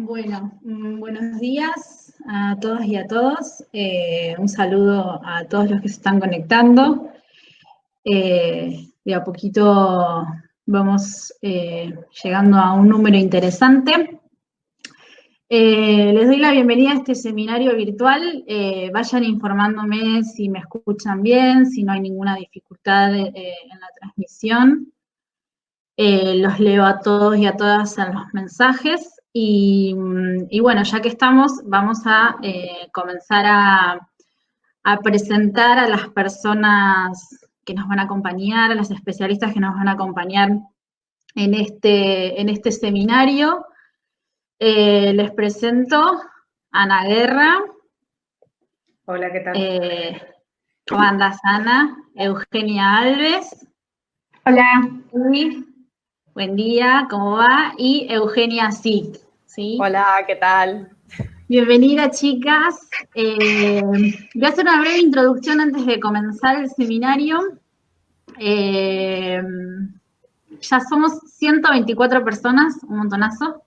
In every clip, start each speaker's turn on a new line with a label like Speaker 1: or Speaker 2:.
Speaker 1: Bueno, buenos días a todas y a todos. Un saludo a todos los que se están conectando. De a poquito vamos llegando a un número interesante. Les doy la bienvenida a este seminario virtual. Vayan informándome si me escuchan bien, si no hay ninguna dificultad en la transmisión. Los leo a todos y a todas en los mensajes. Y bueno, ya que estamos, vamos a comenzar a presentar a las personas que nos van a acompañar, a las especialistas que nos van a acompañar en este seminario. Les presento a Ana Guerra.
Speaker 2: Hola, ¿qué tal?
Speaker 1: ¿Cómo andás, Ana? Eugenia Alves.
Speaker 3: Hola.
Speaker 1: Buen día, ¿cómo va? Y Eugenia Sic, ¿sí?
Speaker 2: Hola, ¿qué tal?
Speaker 1: Bienvenida, chicas. Voy a hacer una breve introducción antes de comenzar el seminario. Ya somos 124 personas, un montonazo.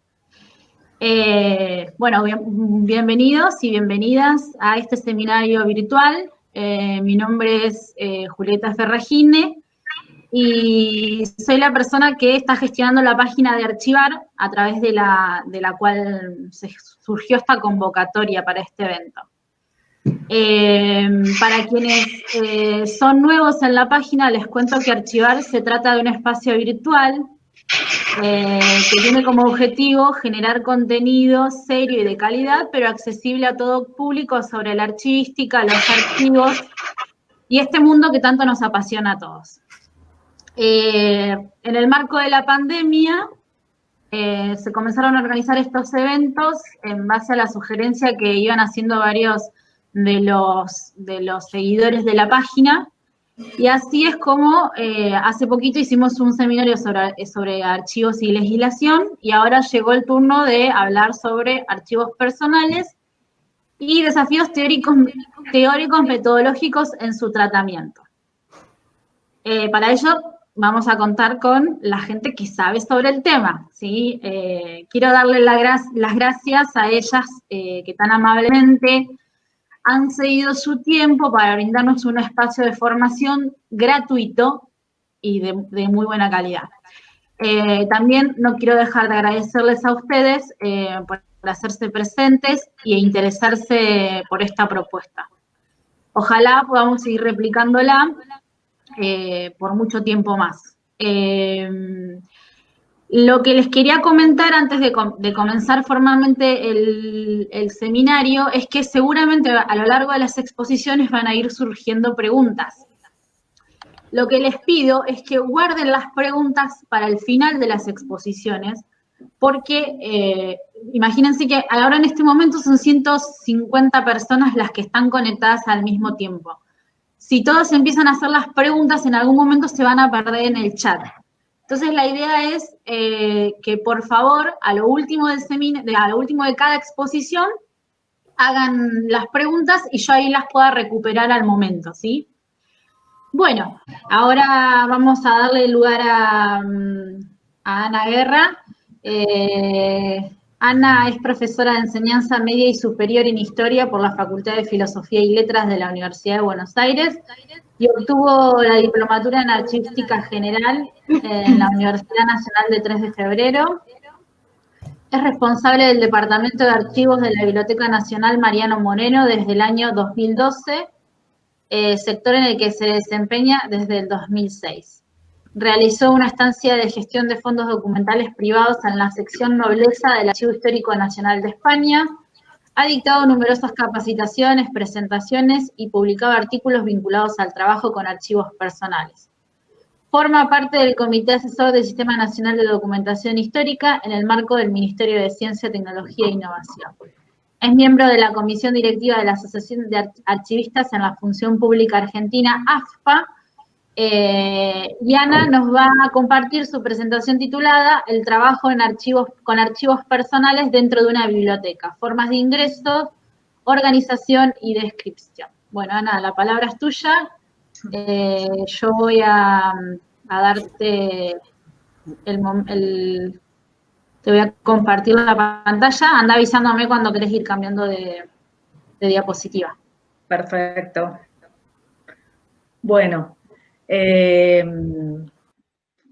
Speaker 1: Bueno, bienvenidos y bienvenidas a este seminario virtual. Mi nombre es Julieta Ferragine. Y soy la persona que está gestionando la página de Archivar, a través de la cual surgió esta convocatoria para este evento. Para quienes son nuevos en la página, les cuento que Archivar se trata de un espacio virtual que tiene como objetivo generar contenido serio y de calidad, pero accesible a todo público sobre la archivística, los archivos y este mundo que tanto nos apasiona a todos. En el marco de la pandemia, se comenzaron a organizar estos eventos en base a la sugerencia que iban haciendo varios de los seguidores de la página, y así es como hace poquito hicimos un seminario sobre archivos y legislación, y ahora llegó el turno de hablar sobre archivos personales y desafíos teóricos metodológicos en su tratamiento. Para ello vamos a contar con la gente que sabe sobre el tema, ¿sí? Quiero darle las gracias a ellas que tan amablemente han cedido su tiempo para brindarnos un espacio de formación gratuito y de muy buena calidad. También no quiero dejar de agradecerles a ustedes por hacerse presentes e interesarse por esta propuesta. Ojalá podamos seguir replicándola por mucho tiempo más. Lo que les quería comentar antes de comenzar formalmente el seminario es que seguramente a lo largo de las exposiciones van a ir surgiendo preguntas. Lo que les pido es que guarden las preguntas para el final de las exposiciones, porque imagínense que ahora en este momento son 150 personas las que están conectadas al mismo tiempo. Si todos empiezan a hacer las preguntas, en algún momento se van a perder en el chat. Entonces, la idea es que, por favor, a lo último de cada exposición, hagan las preguntas y yo ahí las pueda recuperar al momento, ¿sí? Bueno, ahora vamos a darle lugar a Ana Guerra. Ana es profesora de enseñanza media y superior en Historia por la Facultad de Filosofía y Letras de la Universidad de Buenos Aires y obtuvo la diplomatura en Archivística General en la Universidad Nacional de 3 de Febrero. Es responsable del Departamento de Archivos de la Biblioteca Nacional Mariano Moreno desde el año 2012, sector en el que se desempeña desde el 2006. Realizó una estancia de gestión de fondos documentales privados en la sección Nobleza del Archivo Histórico Nacional de España. Ha dictado numerosas capacitaciones, presentaciones y publicado artículos vinculados al trabajo con archivos personales. Forma parte del Comité Asesor del Sistema Nacional de Documentación Histórica en el marco del Ministerio de Ciencia, Tecnología e Innovación. Es miembro de la Comisión Directiva de la Asociación de Archivistas en la Función Pública Argentina, AFPA, y Ana nos va a compartir su presentación titulada El trabajo con archivos personales dentro de una biblioteca, formas de ingreso, organización y descripción. Bueno, Ana, la palabra es tuya. Yo voy a darte Te voy a compartir la pantalla. Anda avisándome cuando querés ir cambiando de diapositiva.
Speaker 2: Perfecto. Bueno,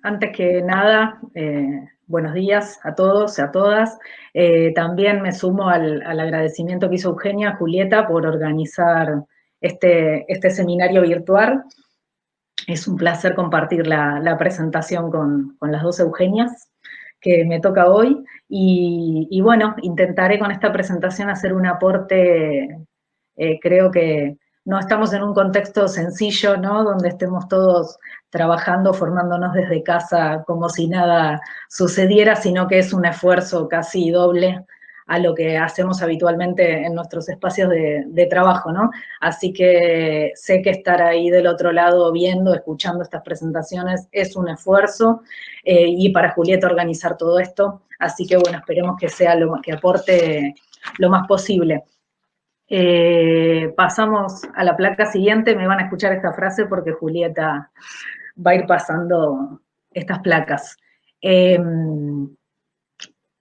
Speaker 2: antes que nada, buenos días a todos y a todas. También me sumo al agradecimiento que hizo Eugenia, Julieta, por organizar este seminario virtual. Es un placer compartir la presentación con las dos Eugenias que me toca hoy. Y bueno, intentaré con esta presentación hacer un aporte, creo que no estamos en un contexto sencillo, ¿no? Donde estemos todos trabajando, formándonos desde casa como si nada sucediera, sino que es un esfuerzo casi doble a lo que hacemos habitualmente en nuestros espacios de trabajo, ¿no? Así que sé que estar ahí del otro lado viendo, escuchando estas presentaciones es un esfuerzo, y para Julieta organizar todo esto, así que bueno, esperemos que sea que aporte lo más posible. Pasamos a la placa siguiente, me van a escuchar esta frase porque Julieta va a ir pasando estas placas.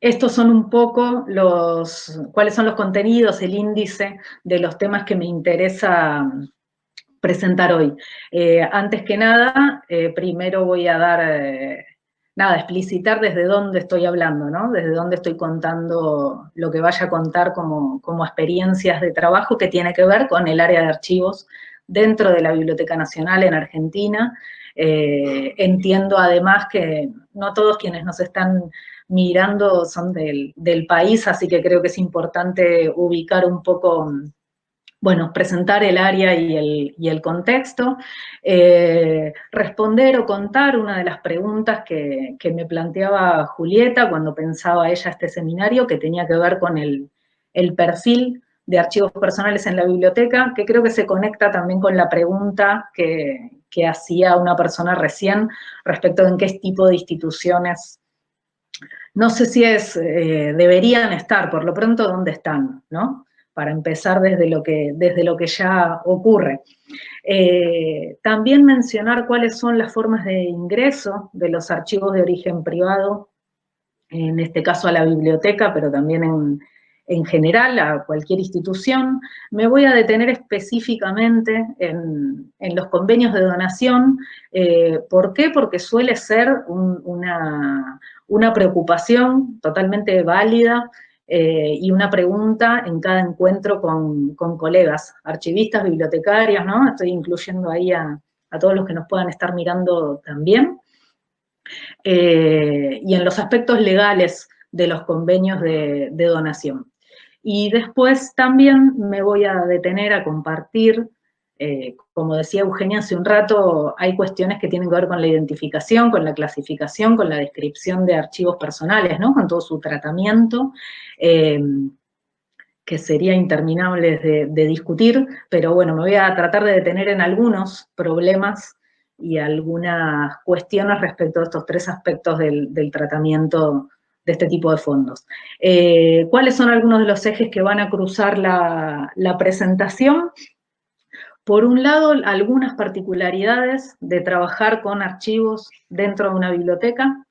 Speaker 2: Estos son un poco cuáles son los contenidos, el índice de los temas que me interesa presentar hoy. Antes que nada, primero voy a explicitar desde dónde estoy hablando, ¿no? Desde dónde estoy contando lo que vaya a contar como experiencias de trabajo que tiene que ver con el área de archivos dentro de la Biblioteca Nacional en Argentina. Entiendo además que no todos quienes nos están mirando son del país, así que creo que es importante ubicar un poco, bueno, presentar el área y el contexto, responder o contar una de las preguntas que me planteaba Julieta cuando pensaba ella este seminario, que tenía que ver con el perfil de archivos personales en la biblioteca, que creo que se conecta también con la pregunta que hacía una persona recién respecto de en qué tipo de instituciones, no sé si deberían estar, por lo pronto, ¿dónde están?, ¿no? Para empezar desde lo que ya ocurre. También mencionar cuáles son las formas de ingreso de los archivos de origen privado, en este caso a la biblioteca, pero también en general a cualquier institución. Me voy a detener específicamente en los convenios de donación. ¿Por qué? Porque suele ser una preocupación totalmente válida, y una pregunta en cada encuentro con colegas, archivistas, bibliotecarios, ¿no? Estoy incluyendo ahí a todos los que nos puedan estar mirando también. Y en los aspectos legales de los convenios de donación. Y después también me voy a detener a compartir, como decía Eugenia hace un rato, hay cuestiones que tienen que ver con la identificación, con la clasificación, con la descripción de archivos personales, ¿no? Con todo su tratamiento, que sería interminable de discutir, pero bueno, me voy a tratar de detener en algunos problemas y algunas cuestiones respecto a estos tres aspectos del tratamiento de este tipo de fondos. ¿Cuáles son algunos de los ejes que van a cruzar la presentación? Por un lado, algunas particularidades de trabajar con archivos dentro de una biblioteca.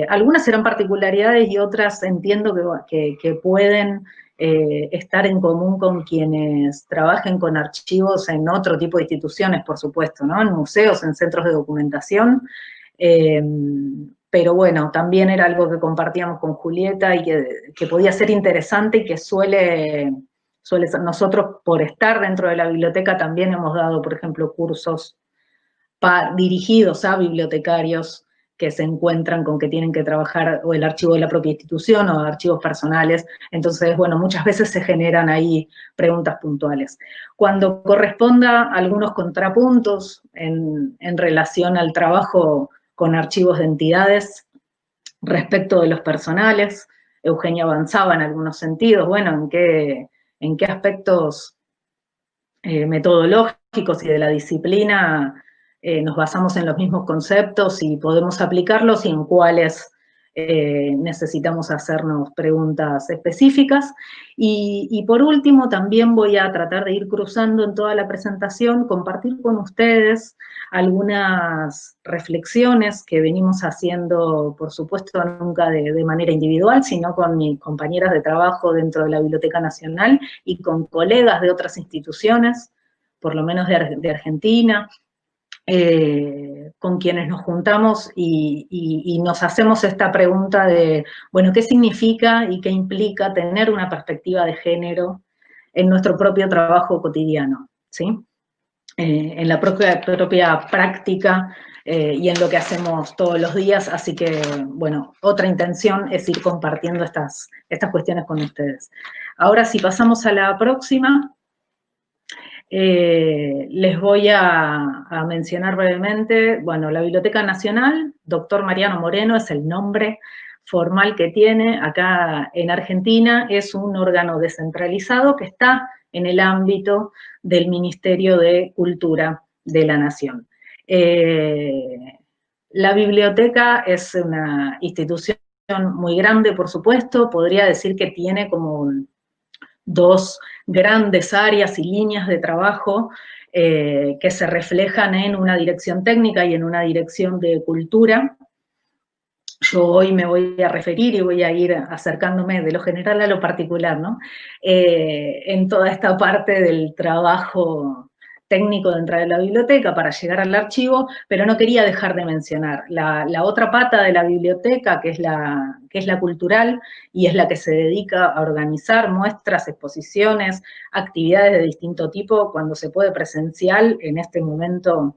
Speaker 2: Algunas serán particularidades y otras entiendo que pueden estar en común con quienes trabajen con archivos en otro tipo de instituciones, por supuesto, ¿no? En museos, en centros de documentación, pero bueno, también era algo que compartíamos con Julieta y que podía ser interesante y que suele ser. Nosotros, por estar dentro de la biblioteca, también hemos dado, por ejemplo, cursos dirigidos a bibliotecarios que se encuentran con que tienen que trabajar o el archivo de la propia institución o archivos personales. Entonces, bueno, muchas veces se generan ahí preguntas puntuales. Cuando corresponda algunos contrapuntos en relación al trabajo con archivos de entidades respecto de los personales, Eugenia avanzaba en algunos sentidos, bueno, en qué aspectos metodológicos y de la disciplina nos basamos en los mismos conceptos y podemos aplicarlos, y en cuáles necesitamos hacernos preguntas específicas. Y por último, también voy a tratar de ir cruzando en toda la presentación, compartir con ustedes algunas reflexiones que venimos haciendo, por supuesto, nunca de manera individual, sino con mis compañeras de trabajo dentro de la Biblioteca Nacional y con colegas de otras instituciones, por lo menos de Argentina, con quienes nos juntamos y nos hacemos esta pregunta de, bueno, ¿qué significa y qué implica tener una perspectiva de género en nuestro propio trabajo cotidiano, ¿sí? En la propia práctica y en lo que hacemos todos los días, así que, bueno, otra intención es ir compartiendo estas cuestiones con ustedes. Ahora, si pasamos a la próxima, les voy a mencionar brevemente, bueno, la Biblioteca Nacional, Dr. Mariano Moreno es el nombre formal que tiene acá en Argentina, es un órgano descentralizado que está en el ámbito del Ministerio de Cultura de la Nación. La biblioteca es una institución muy grande, por supuesto, podría decir que tiene como dos grandes áreas y líneas de trabajo que se reflejan en una dirección técnica y en una dirección de cultura. Yo hoy me voy a referir y voy a ir acercándome de lo general a lo particular, ¿no? En toda esta parte del trabajo técnico dentro de la biblioteca para llegar al archivo, pero no quería dejar de mencionar la otra pata de la biblioteca, que es la cultural, y es la que se dedica a organizar muestras, exposiciones, actividades de distinto tipo, cuando se puede presencial, en este momento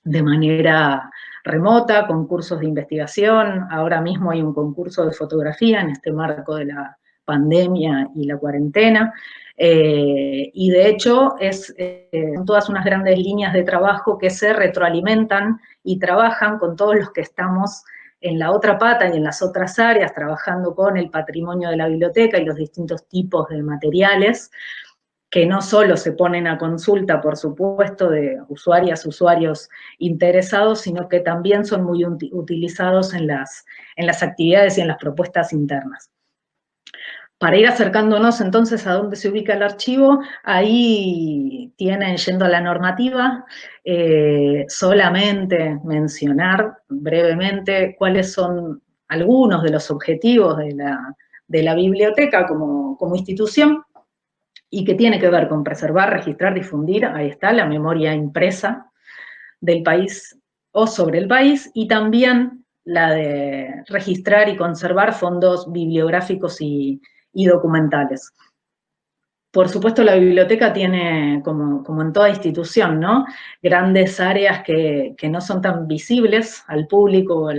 Speaker 2: de manera remota, concursos de investigación, ahora mismo hay un concurso de fotografía en este marco de la pandemia y la cuarentena, y de hecho son todas unas grandes líneas de trabajo que se retroalimentan y trabajan con todos los que estamos en la otra pata y en las otras áreas, trabajando con el patrimonio de la biblioteca y los distintos tipos de materiales, que no solo se ponen a consulta, por supuesto, de usuarios interesados, sino que también son muy utilizados en las actividades y en las propuestas internas. Para ir acercándonos entonces a dónde se ubica el archivo, ahí tienen, yendo a la normativa, solamente mencionar brevemente cuáles son algunos de los objetivos de la biblioteca como institución, y que tiene que ver con preservar, registrar, difundir, ahí está, la memoria impresa del país o sobre el país, y también la de registrar y conservar fondos bibliográficos y documentales. Por supuesto, la biblioteca tiene, como en toda institución, ¿no?, grandes áreas que no son tan visibles al público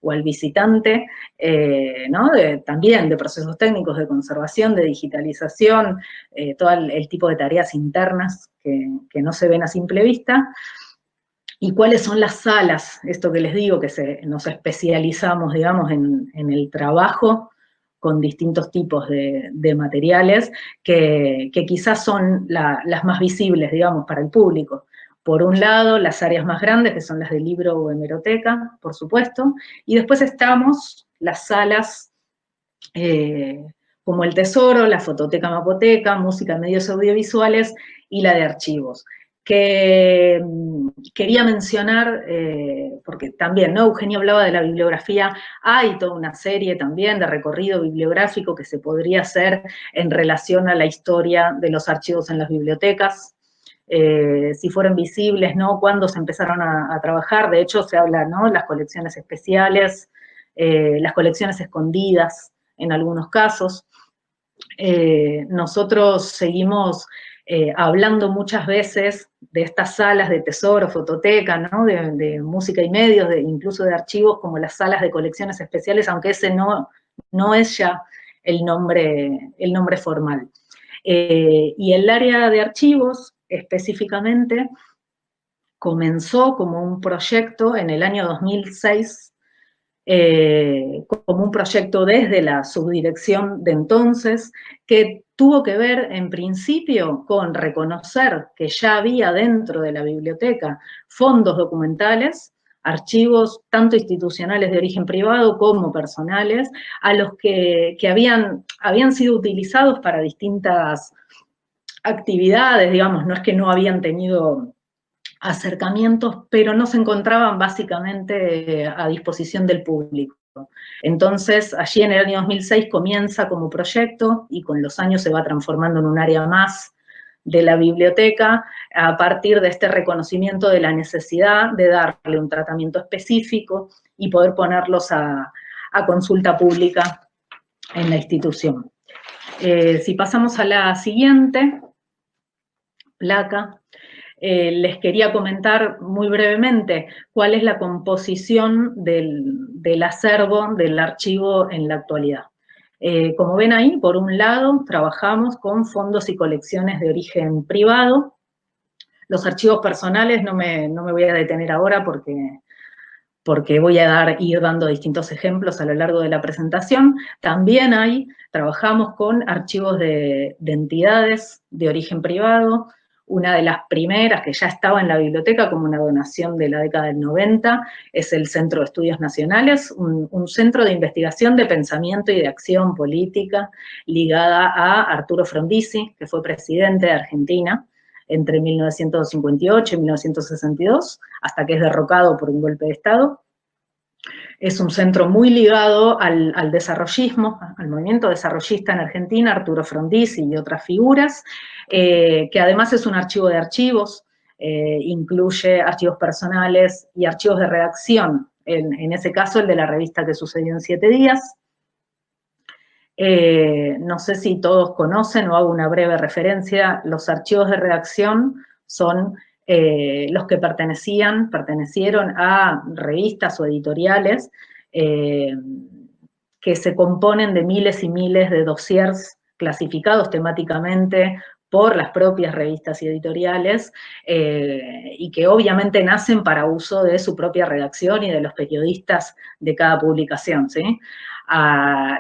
Speaker 2: o al visitante, ¿no?, también de procesos técnicos de conservación, de digitalización, todo el tipo de tareas internas que no se ven a simple vista. ¿Y cuáles son las salas? Esto que les digo, que nos especializamos, digamos, en el trabajo con distintos tipos de materiales que quizás son las más visibles, digamos, para el público. Por un lado, las áreas más grandes, que son las de libro o hemeroteca, por supuesto, y después estamos las salas como el Tesoro, la Fototeca Mapoteca, Música, Medios Audiovisuales y la de Archivos, que quería mencionar, porque también, ¿no?, Eugenia hablaba de la bibliografía, hay toda una serie también de recorrido bibliográfico que se podría hacer en relación a la historia de los archivos en las bibliotecas, si fueron visibles, ¿no?, cuándo se empezaron a trabajar. De hecho se habla, ¿no?, las colecciones especiales, las colecciones escondidas en algunos casos. Nosotros seguimos hablando muchas veces de estas salas de tesoro, fototeca, ¿no?, de música y medios, incluso de archivos, como las salas de colecciones especiales, aunque ese no es ya el nombre formal. Y el área de archivos, específicamente, comenzó como un proyecto en el año 2006, como un proyecto desde la subdirección de entonces, que tuvo que ver en principio con reconocer que ya había dentro de la biblioteca fondos documentales, archivos tanto institucionales de origen privado como personales, a los que habían sido utilizados para distintas actividades, digamos, no es que no habían tenido acercamientos, pero no se encontraban básicamente a disposición del público. Entonces, allí en el año 2006 comienza como proyecto y con los años se va transformando en un área más de la biblioteca a partir de este reconocimiento de la necesidad de darle un tratamiento específico y poder ponerlos a consulta pública en la institución. Si pasamos a la siguiente placa, les quería comentar muy brevemente cuál es la composición del acervo del archivo en la actualidad. Como ven ahí, por un lado, trabajamos con fondos y colecciones de origen privado. Los archivos personales no me voy a detener ahora porque voy a ir dando distintos ejemplos a lo largo de la presentación. También trabajamos con archivos de entidades de origen privado. Una de las primeras que ya estaba en la biblioteca como una donación de la década del 90 es el Centro de Estudios Nacionales, un centro de investigación de pensamiento y de acción política ligada a Arturo Frondizi, que fue presidente de Argentina entre 1958 y 1962, hasta que es derrocado por un golpe de Estado. Es un centro muy ligado al desarrollismo, al movimiento desarrollista en Argentina, Arturo Frondizi y otras figuras, que además es un archivo de archivos, incluye archivos personales y archivos de redacción, en ese caso el de la revista Que Sucedió en 7 días. No sé si todos conocen o hago una breve referencia, los archivos de redacción son los que pertenecieron a revistas o editoriales que se componen de miles y miles de dossiers clasificados temáticamente por las propias revistas y editoriales, y que obviamente nacen para uso de su propia redacción y de los periodistas de cada publicación, ¿sí?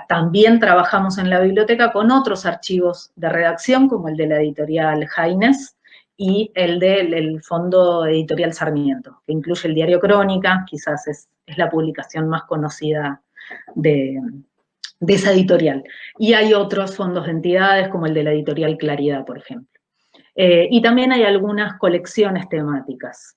Speaker 2: También trabajamos en la biblioteca con otros archivos de redacción, como el de la editorial Haines y el del Fondo Editorial Sarmiento, que incluye el diario Crónica, quizás es la publicación más conocida de esa editorial. Y hay otros fondos de entidades, como el de la editorial Claridad, por ejemplo. Y también hay algunas colecciones temáticas.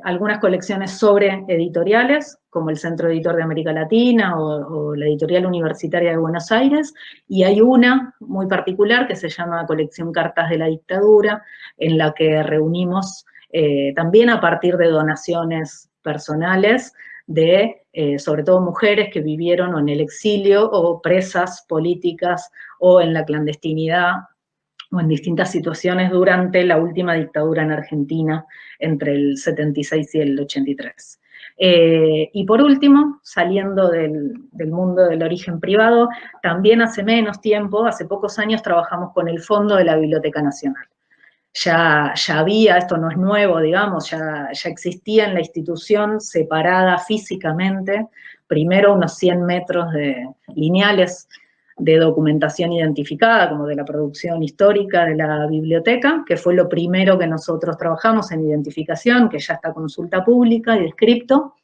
Speaker 2: Algunas colecciones sobre editoriales, como el Centro Editor de América Latina o la Editorial Universitaria de Buenos Aires, y hay una muy particular que se llama Colección Cartas de la Dictadura, en la que reunimos también a partir de donaciones personales de, sobre todo, mujeres que vivieron o en el exilio o presas políticas o en la clandestinidad o en distintas situaciones durante la última dictadura en Argentina entre el 76 y el 83. Y por último, saliendo del mundo del origen privado, también hace menos tiempo, hace pocos años, trabajamos con el Fondo de la Biblioteca Nacional. Ya había, esto no es nuevo, digamos, ya existía en la institución separada físicamente, primero unos 100 metros lineales de documentación identificada, como de la producción histórica de la biblioteca, que fue lo primero que nosotros trabajamos en identificación, que ya está consulta pública y descripto,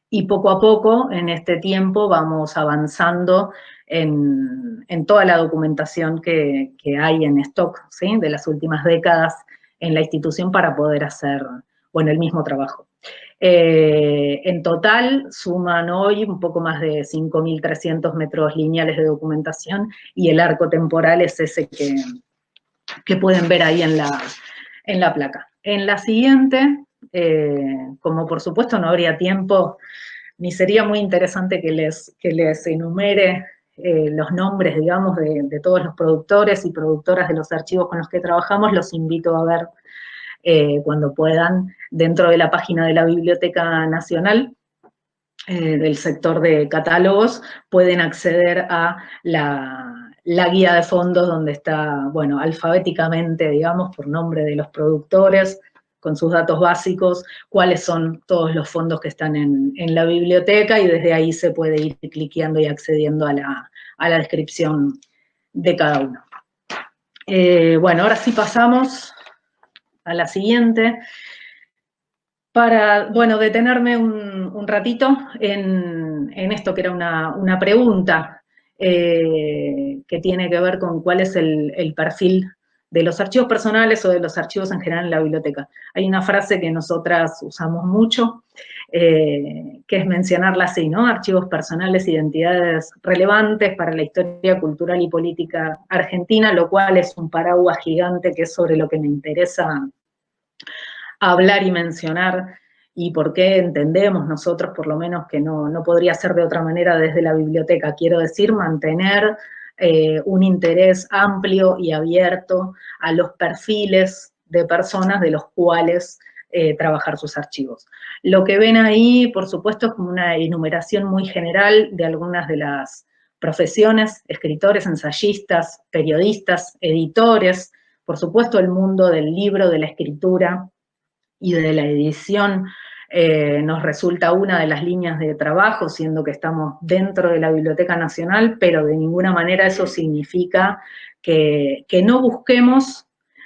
Speaker 2: y poco a poco, en este tiempo, vamos avanzando en toda la documentación que hay en stock, ¿sí?, de las últimas décadas en la institución para poder hacer, bueno, el mismo trabajo. En total suman hoy un poco más de 5.300 metros lineales de documentación y el arco temporal es ese que pueden ver ahí en la placa. En la siguiente, como por supuesto no habría tiempo, ni sería muy interesante que les enumere los nombres, digamos, de todos los productores y productoras de los archivos con los que trabajamos, los invito a ver cuando puedan, dentro de la página de la Biblioteca Nacional, del sector de catálogos, pueden acceder a la guía de fondos donde está, bueno, alfabéticamente, digamos, por nombre de los productores, con sus datos básicos, cuáles son todos los fondos que están en la biblioteca, y desde ahí se puede ir cliqueando y accediendo a la descripción de cada uno. Bueno, ahora sí pasamos a la siguiente. para, bueno, detenerme un ratito en esto que era una pregunta que tiene que ver con cuál es el perfil de los archivos personales o de los archivos en general en la biblioteca. Hay una frase que nosotras usamos mucho, que es mencionarla así, ¿no? Archivos personales, identidades relevantes para la historia cultural y política argentina, lo cual es un paraguas gigante que es sobre lo que me interesa hablar y mencionar, y por qué entendemos nosotros, por lo menos, que no podría ser de otra manera desde la biblioteca. Quiero decir, mantener un interés amplio y abierto a los perfiles de personas de los cuales trabajar sus archivos. Lo que ven ahí, por supuesto, es como una enumeración muy general de algunas de las profesiones: escritores, ensayistas, periodistas, editores, por supuesto el mundo del libro, de la escritura y de la edición nos resulta una de las líneas de trabajo, siendo que estamos dentro de la Biblioteca Nacional, pero de ninguna manera eso significa que no busquemos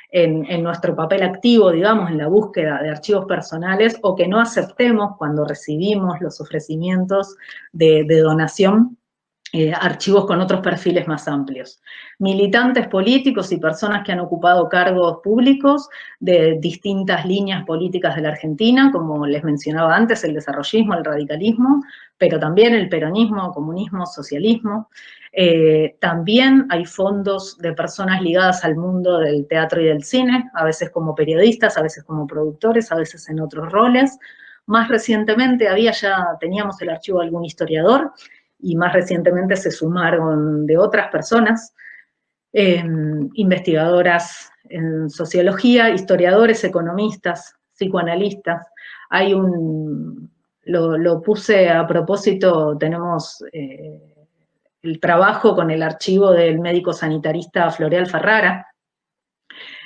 Speaker 2: en nuestro papel activo, digamos, en la búsqueda de archivos personales, o que no aceptemos cuando recibimos los ofrecimientos de donación archivos con otros perfiles más amplios. Militantes políticos y personas que han ocupado cargos públicos de distintas líneas políticas de la Argentina, como les mencionaba antes, el desarrollismo, el radicalismo, pero también el peronismo, comunismo, socialismo. También hay fondos de personas ligadas al mundo del teatro y del cine, a veces como periodistas, a veces como productores, a veces en otros roles. Más recientemente teníamos el archivo de algún historiador, y más recientemente se sumaron de otras personas, investigadoras en sociología, historiadores, economistas, psicoanalistas. Hay lo puse a propósito, tenemos el trabajo con el archivo del médico sanitarista Floreal Ferrara.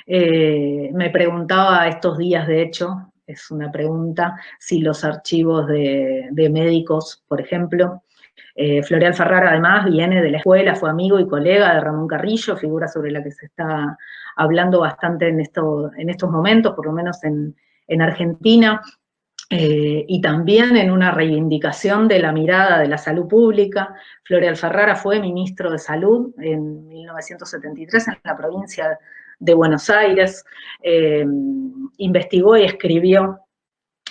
Speaker 2: Me preguntaba estos días, de hecho, es una pregunta, si los archivos de médicos, por ejemplo, Floreal Ferrara además viene de la escuela, fue amigo y colega de Ramón Carrillo, figura sobre la que se está hablando bastante en estos momentos, por lo menos en Argentina, y también en una reivindicación de la mirada de la salud pública. Floreal Ferrara fue ministro de Salud en 1973 en la provincia de Buenos Aires, investigó y escribió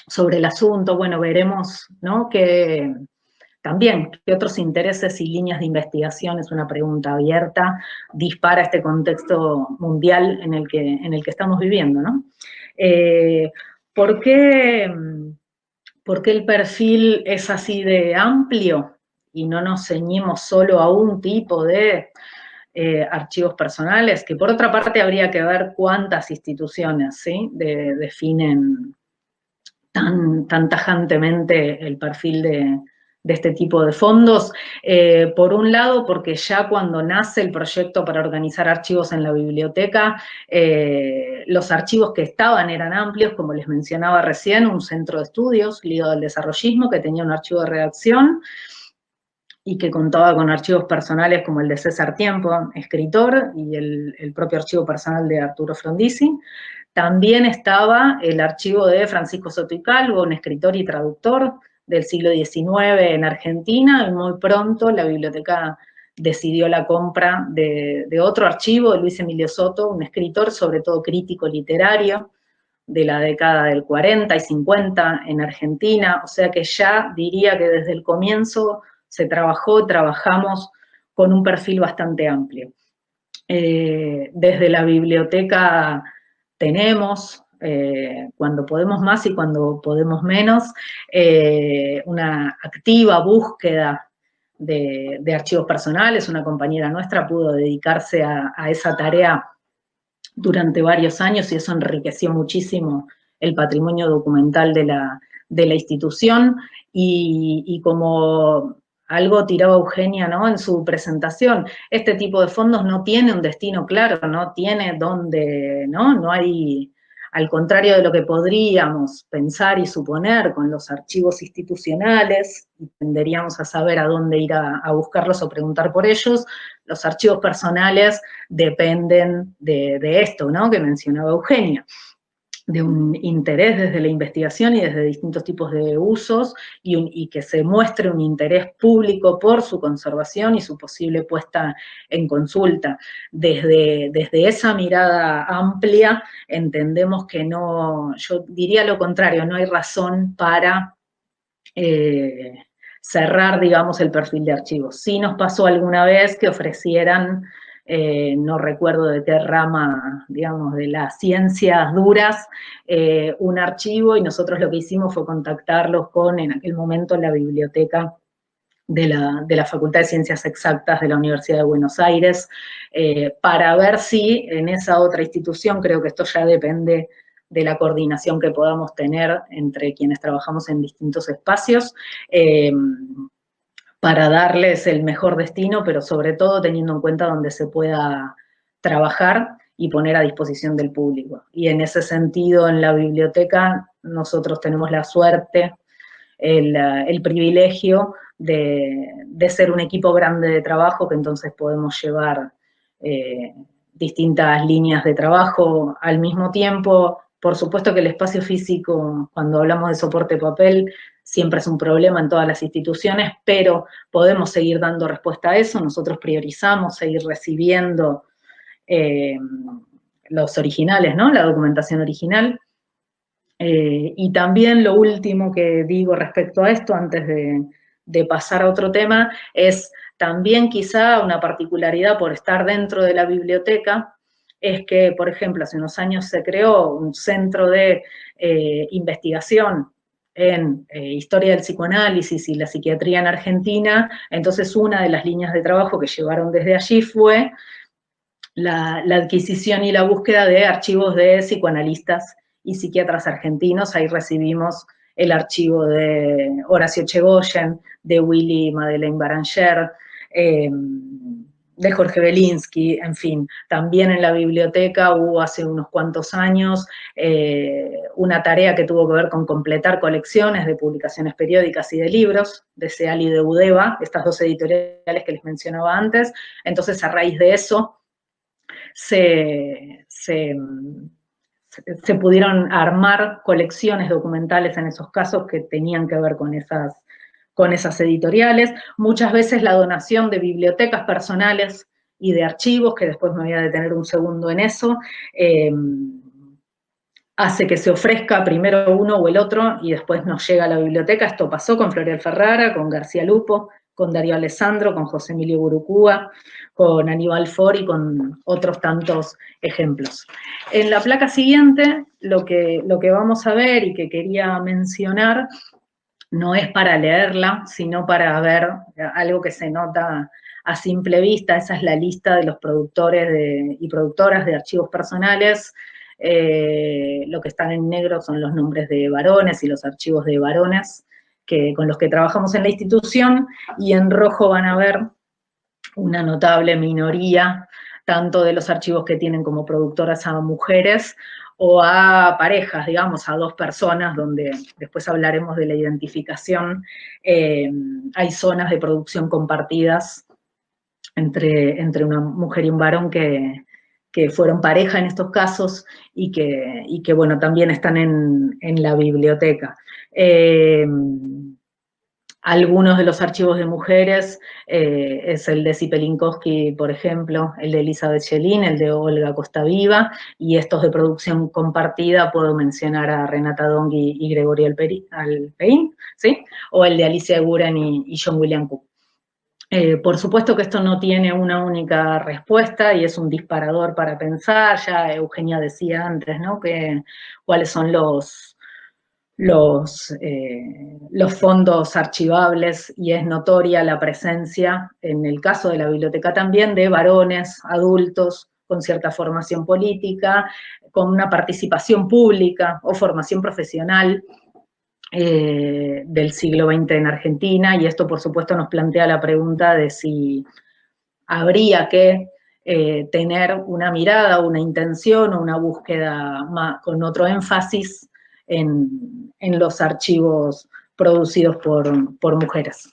Speaker 2: sobre el asunto. Bueno, veremos, ¿no?, también, ¿qué otros intereses y líneas de investigación? Es una pregunta abierta, dispara este contexto mundial en el que estamos viviendo, ¿no? ¿Por qué el perfil es así de amplio y no nos ceñimos solo a un tipo de archivos personales? Que por otra parte habría que ver cuántas instituciones, ¿sí?, definen tan tajantemente el perfil de este tipo de fondos. Por un lado, porque ya cuando nace el proyecto para organizar archivos en la biblioteca, los archivos que estaban eran amplios, como les mencionaba recién, un centro de estudios ligado al desarrollismo que tenía un archivo de redacción y que contaba con archivos personales como el de César Tiempo, escritor, y el propio archivo personal de Arturo Frondizi. También estaba el archivo de Francisco Soto y Calvo, un escritor y traductor del siglo XIX en Argentina, y muy pronto la biblioteca decidió la compra de otro archivo, de Luis Emilio Soto, un escritor, sobre todo crítico literario, de la década del 40 y 50 en Argentina. O sea que ya diría que desde el comienzo trabajamos con un perfil bastante amplio. Desde la biblioteca tenemos, cuando podemos más y cuando podemos menos, una activa búsqueda de archivos personales. Una compañera nuestra pudo dedicarse a esa tarea durante varios años y eso enriqueció muchísimo el patrimonio documental de la institución. Y como algo tiraba Eugenia, ¿no?, en su presentación, este tipo de fondos no tiene un destino claro, no tiene dónde, no hay, al contrario de lo que podríamos pensar y suponer con los archivos institucionales, y tenderíamos a saber a dónde ir a buscarlos o preguntar por ellos. Los archivos personales dependen de esto, ¿no?, que mencionaba Eugenia. un interés desde la investigación y desde distintos tipos de usos, y que se muestre un interés público por su conservación y su posible puesta en consulta. Desde esa mirada amplia, entendemos que no, yo diría lo contrario, no hay razón para cerrar, digamos, el perfil de archivos. Sí nos pasó alguna vez que ofrecieran, no recuerdo de qué rama, digamos, de las ciencias duras, un archivo, y nosotros lo que hicimos fue contactarlos con, en aquel momento, la biblioteca de la Facultad de Ciencias Exactas de la Universidad de Buenos Aires, para ver si en esa otra institución, creo que esto ya depende de la coordinación que podamos tener entre quienes trabajamos en distintos espacios, para darles el mejor destino, pero sobre todo teniendo en cuenta donde se pueda trabajar y poner a disposición del público. Y en ese sentido, en la biblioteca, nosotros tenemos la suerte, el privilegio de ser un equipo grande de trabajo, que entonces podemos llevar distintas líneas de trabajo al mismo tiempo. Por supuesto que el espacio físico, cuando hablamos de soporte papel, siempre es un problema en todas las instituciones, pero podemos seguir dando respuesta a eso. Nosotros priorizamos seguir recibiendo los originales, ¿no? La documentación original. Y también lo último que digo respecto a esto, antes de pasar a otro tema, es también quizá una particularidad por estar dentro de la biblioteca, es que, por ejemplo, hace unos años se creó un centro de investigación en historia del psicoanálisis y la psiquiatría en Argentina. Entonces, una de las líneas de trabajo que llevaron desde allí fue la adquisición y la búsqueda de archivos de psicoanalistas y psiquiatras argentinos. Ahí recibimos el archivo de Horacio Echegóyen, de Willy Madeleine Baranger, de Jorge Belinsky, en fin. También en la biblioteca hubo hace unos cuantos años una tarea que tuvo que ver con completar colecciones de publicaciones periódicas y de libros, de SEAL y de UDEVA, estas dos editoriales que les mencionaba antes. Entonces, a raíz de eso, se pudieron armar colecciones documentales en esos casos que tenían que ver con esas editoriales. Muchas veces la donación de bibliotecas personales y de archivos, que después me voy a detener un segundo en eso, hace que se ofrezca primero uno o el otro y después nos llega a la biblioteca. Esto pasó con Florial Ferrara, con García Lupo, con Darío Alessandro, con José Emilio Gurucúa, con Aníbal For y con otros tantos ejemplos. En la placa siguiente, lo que vamos a ver y que quería mencionar, no es para leerla, sino para ver algo que se nota a simple vista. Esa es la lista de los productores y productoras de archivos personales. Lo que están en negro son los nombres de varones y los archivos de varones con los que trabajamos en la institución, y en rojo van a ver una notable minoría, tanto de los archivos que tienen como productoras a mujeres o a parejas, digamos, a dos personas, donde después hablaremos de la identificación. Hay zonas de producción compartidas entre una mujer y un varón que fueron pareja en estos casos y que bueno, también están en la biblioteca. Algunos de los archivos de mujeres es el de Cipelinkowski, por ejemplo, el de Elizabeth Schelin, el de Olga Costaviva, y estos de producción compartida puedo mencionar a Renata Dong y Gregorio Alpeín, ¿sí? O el de Alicia Eguren y John William Cook. Por supuesto que esto no tiene una única respuesta y es un disparador para pensar. Ya Eugenia decía antes, ¿no?, cuáles son los fondos archivables, y es notoria la presencia, en el caso de la biblioteca también, de varones adultos con cierta formación política, con una participación pública o formación profesional del siglo XX en Argentina, y esto por supuesto nos plantea la pregunta de si habría que tener una mirada, una intención o una búsqueda con otro énfasis en los archivos producidos por mujeres.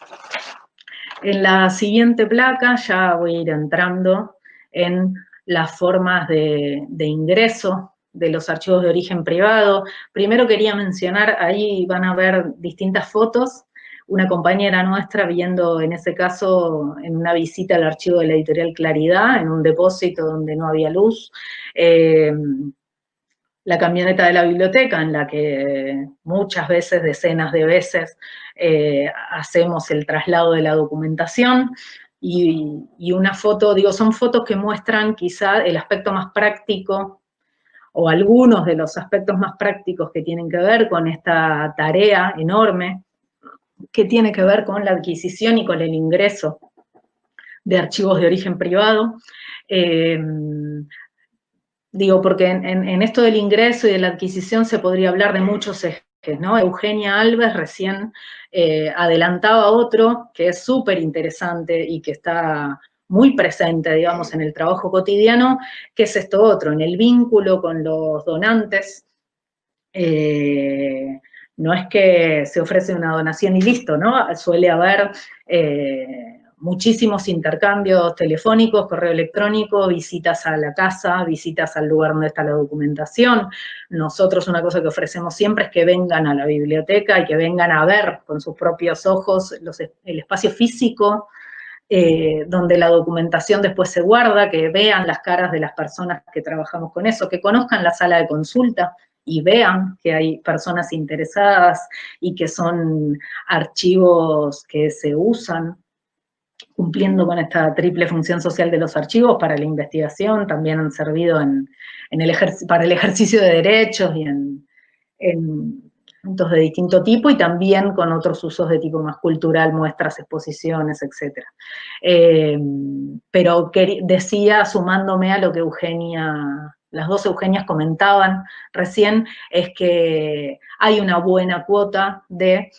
Speaker 2: En la siguiente placa ya voy a ir entrando en las formas de ingreso de los archivos de origen privado. Primero quería mencionar, ahí van a ver distintas fotos, una compañera nuestra viendo en ese caso en una visita al archivo de la editorial Claridad, en un depósito donde no había luz, la camioneta de la biblioteca en la que muchas veces, decenas de veces, hacemos el traslado de la documentación, y una foto, digo, son fotos que muestran quizá el aspecto más práctico, o algunos de los aspectos más prácticos que tienen que ver con esta tarea enorme, que tiene que ver con la adquisición y con el ingreso de archivos de origen privado. Digo, porque en esto del ingreso y de la adquisición se podría hablar de muchos ejes, ¿no? Eugenia Alves recién adelantaba otro que es súper interesante y que está muy presente, digamos, en el trabajo cotidiano, que es esto otro, en el vínculo con los donantes. No es que se ofrece una donación y listo, ¿no? Suele haber muchísimos intercambios telefónicos, correo electrónico, visitas a la casa, visitas al lugar donde está la documentación. Nosotros una cosa que ofrecemos siempre es que vengan a la biblioteca y que vengan a ver con sus propios ojos el espacio físico donde la documentación después se guarda, que vean las caras de las personas que trabajamos con eso, que conozcan la sala de consulta y vean que hay personas interesadas y que son archivos que se usan cumpliendo con esta triple función social de los archivos para la investigación, también han servido para el ejercicio de derechos y en puntos de distinto tipo, y también con otros usos de tipo más cultural, muestras, exposiciones, etc. Pero decía, sumándome a lo que las dos Eugenias comentaban recién, es que hay una buena cuota de,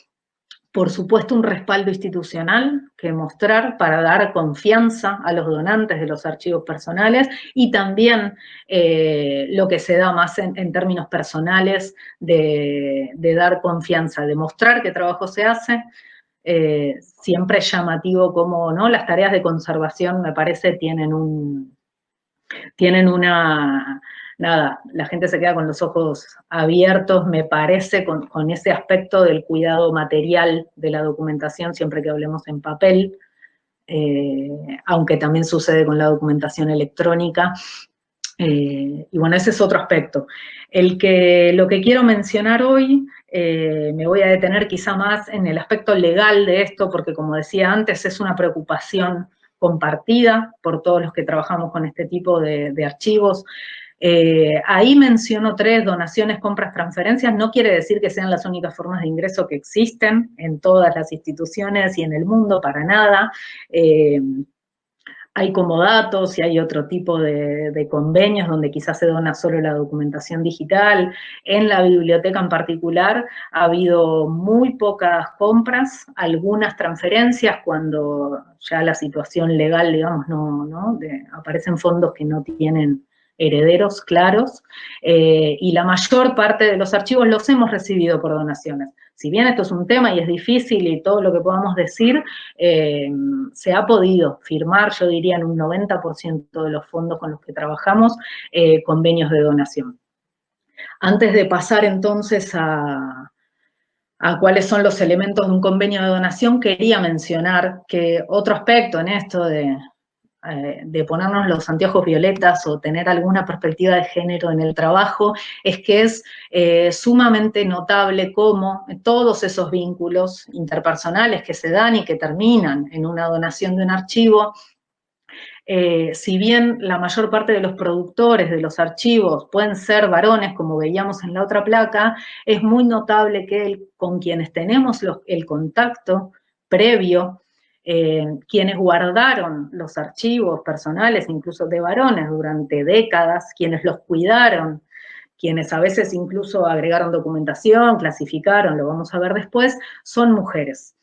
Speaker 2: por supuesto, un respaldo institucional que mostrar para dar confianza a los donantes de los archivos personales, y también lo que se da más en términos personales de dar confianza, de mostrar qué trabajo se hace. Siempre es llamativo como, ¿no?, las tareas de conservación, me parece, tienen una... Nada, la gente se queda con los ojos abiertos, me parece, con ese aspecto del cuidado material de la documentación, siempre que hablemos en papel, aunque también sucede con la documentación electrónica. Y bueno, ese es otro aspecto. Lo que quiero mencionar hoy, me voy a detener quizá más en el aspecto legal de esto, porque como decía antes, es una preocupación compartida por todos los que trabajamos con este tipo de archivos. Ahí menciono 3: donaciones, compras, transferencias. No quiere decir que sean las únicas formas de ingreso que existen en todas las instituciones y en el mundo, para nada. Hay comodatos y hay otro tipo de convenios donde quizás se dona solo la documentación digital. En la biblioteca en particular ha habido muy pocas compras, algunas transferencias cuando ya la situación legal, digamos, aparecen fondos que no tienen herederos claros, y la mayor parte de los archivos los hemos recibido por donaciones. Si bien esto es un tema y es difícil y todo lo que podamos decir, se ha podido firmar, yo diría en un 90% de los fondos con los que trabajamos, convenios de donación. Antes de pasar entonces a cuáles son los elementos de un convenio de donación, quería mencionar que otro aspecto en esto de ponernos los anteojos violetas o tener alguna perspectiva de género en el trabajo, es que es sumamente notable cómo todos esos vínculos interpersonales que se dan y que terminan en una donación de un archivo, si bien la mayor parte de los productores de los archivos pueden ser varones, como veíamos en la otra placa, es muy notable que con quienes tenemos el contacto previo, quienes guardaron los archivos personales, incluso de varones, durante décadas, quienes los cuidaron, quienes a veces incluso agregaron documentación, clasificaron, lo vamos a ver después, son mujeres.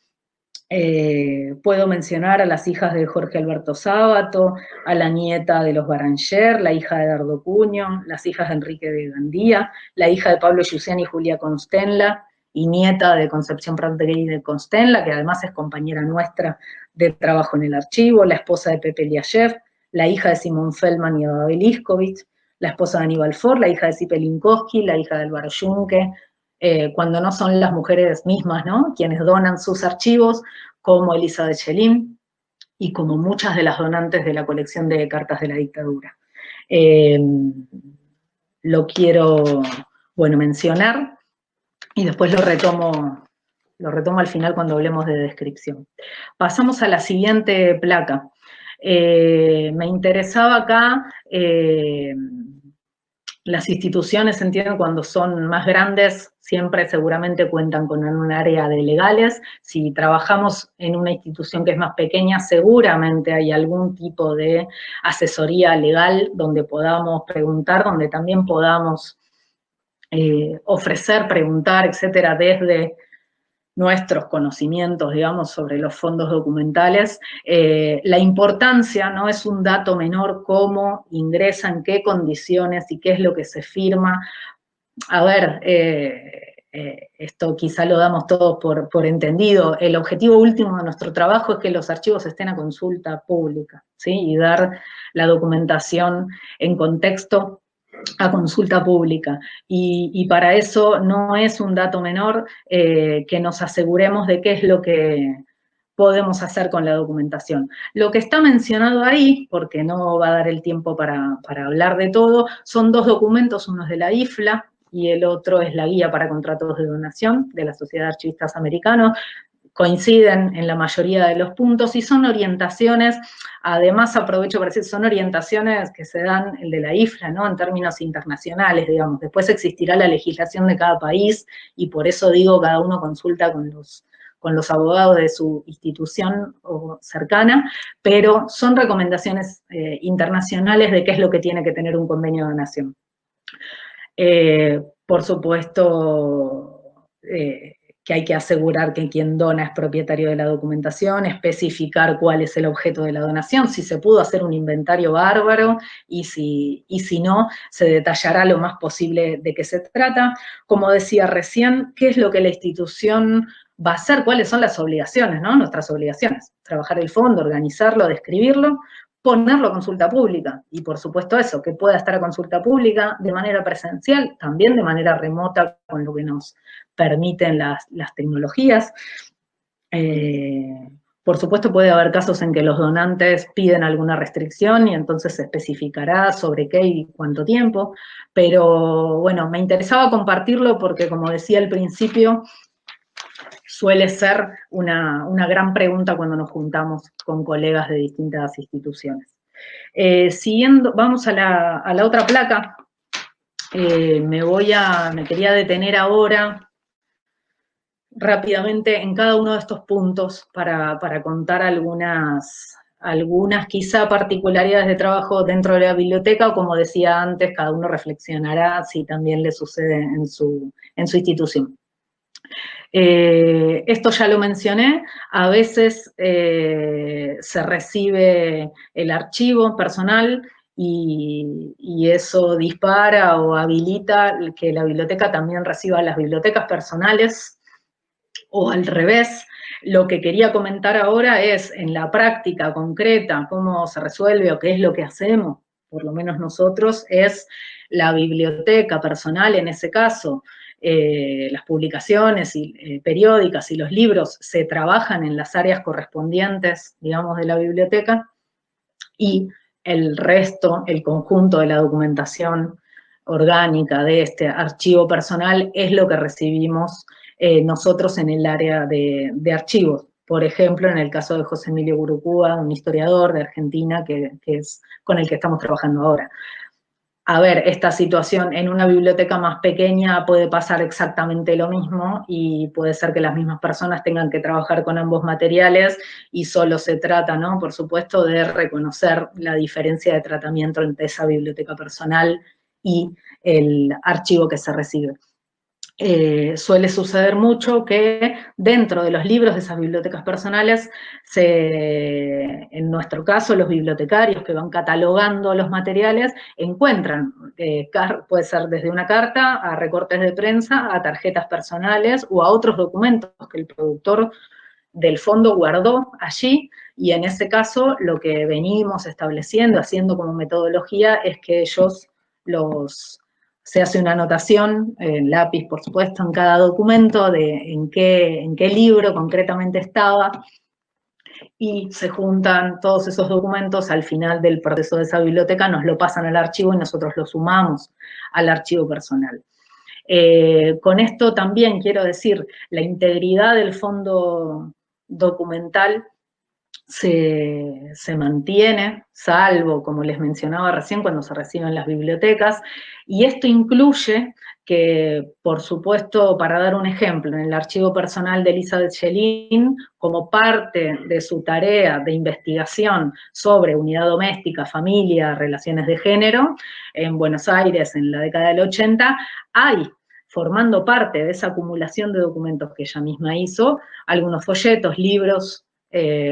Speaker 2: Puedo mencionar a las hijas de Jorge Alberto Sábato, a la nieta de los Baranger, la hija de Dardo Cuño, las hijas de Enrique de Gandía, la hija de Pablo Giussiani y Julia Constenla, y nieta de Concepción Prat-Gay de Constenla, que además es compañera nuestra de trabajo en el archivo, la esposa de Pepe Liayev, la hija de Simón Feldman y de Abel Iskovich, la esposa de Aníbal Ford, la hija de Sipe Linkowski, la hija de Álvaro Yunque, cuando no son las mujeres mismas, ¿no?, quienes donan sus archivos, como Elizabeth Schelin y como muchas de las donantes de la colección de cartas de la dictadura. Lo quiero, bueno, mencionar, y después lo retomo al final cuando hablemos de descripción. Pasamos a la siguiente placa. Me interesaba acá, las instituciones, entienden, cuando son más grandes, siempre seguramente cuentan con un área de legales. Si trabajamos en una institución que es más pequeña, seguramente hay algún tipo de asesoría legal donde podamos preguntar, donde también podamos ofrecer, preguntar, etcétera, desde nuestros conocimientos, digamos, sobre los fondos documentales. La importancia no es un dato menor, cómo ingresa, en qué condiciones y qué es lo que se firma. A ver, esto quizá lo damos todos por entendido. El objetivo último de nuestro trabajo es que los archivos estén a consulta pública, ¿sí? Y dar la documentación en contexto a consulta pública, y para eso no es un dato menor que nos aseguremos de qué es lo que podemos hacer con la documentación. Lo que está mencionado ahí, porque no va a dar el tiempo para hablar de todo, son dos documentos, uno es de la IFLA y el otro es la Guía para Contratos de Donación de la Sociedad de Archivistas Americanos. Coinciden en la mayoría de los puntos y son orientaciones, además aprovecho para decir, son orientaciones que se dan, el de la IFLA, ¿no?, en términos internacionales, digamos. Después existirá la legislación de cada país y por eso digo, cada uno consulta con los abogados de su institución o cercana, pero son recomendaciones internacionales de qué es lo que tiene que tener un convenio de donación. Por supuesto, que hay que asegurar que quien dona es propietario de la documentación, especificar cuál es el objeto de la donación, si se pudo hacer un inventario bárbaro, y si no, se detallará lo más posible de qué se trata. Como decía recién, ¿qué es lo que la institución va a hacer? ¿Cuáles son las obligaciones, ¿no?, nuestras obligaciones? Trabajar el fondo, organizarlo, describirlo, ponerlo a consulta pública, y por supuesto eso, que pueda estar a consulta pública de manera presencial, también de manera remota, con lo que nos permiten las tecnologías. Por supuesto puede haber casos en que los donantes piden alguna restricción y entonces se especificará sobre qué y cuánto tiempo, pero bueno, me interesaba compartirlo porque, como decía al principio, suele ser una gran pregunta cuando nos juntamos con colegas de distintas instituciones. Siguiendo, vamos a la otra placa. Me quería detener ahora rápidamente en cada uno de estos puntos para contar algunas quizá particularidades de trabajo dentro de la biblioteca, o como decía antes, cada uno reflexionará si también le sucede en su institución. Esto ya lo mencioné, a veces se recibe el archivo personal y eso dispara o habilita que la biblioteca también reciba las bibliotecas personales, o al revés. Lo que quería comentar ahora es, en la práctica concreta, cómo se resuelve o qué es lo que hacemos, por lo menos nosotros, es la biblioteca personal, en ese caso, las publicaciones periódicas y los libros se trabajan en las áreas correspondientes, digamos, de la biblioteca, y el resto, el conjunto de la documentación orgánica de este archivo personal es lo que recibimos nosotros en el área de archivos. Por ejemplo, en el caso de José Emilio Gurucúa, un historiador de Argentina que es con el que estamos trabajando ahora. A ver, esta situación en una biblioteca más pequeña puede pasar exactamente lo mismo, y puede ser que las mismas personas tengan que trabajar con ambos materiales, y solo se trata, ¿no?, por supuesto, de reconocer la diferencia de tratamiento entre esa biblioteca personal y el archivo que se recibe. Suele suceder mucho que dentro de los libros de esas bibliotecas personales, en nuestro caso, los bibliotecarios que van catalogando los materiales encuentran, puede ser desde una carta a recortes de prensa, a tarjetas personales o a otros documentos que el productor del fondo guardó allí, y en ese caso lo que venimos estableciendo, haciendo como metodología, es que ellos se hace una anotación, en lápiz por supuesto, en cada documento de en qué libro concretamente estaba, y se juntan todos esos documentos al final del proceso de esa biblioteca, nos lo pasan al archivo y nosotros lo sumamos al archivo personal. Con esto también quiero decir, la integridad del fondo documental se mantiene, salvo, como les mencionaba recién, cuando se reciben las bibliotecas, y esto incluye que, por supuesto, para dar un ejemplo, en el archivo personal de Elizabeth Schelin, como parte de su tarea de investigación sobre unidad doméstica, familia, relaciones de género, en Buenos Aires en la década del 80, hay, formando parte de esa acumulación de documentos que ella misma hizo, algunos folletos, libros,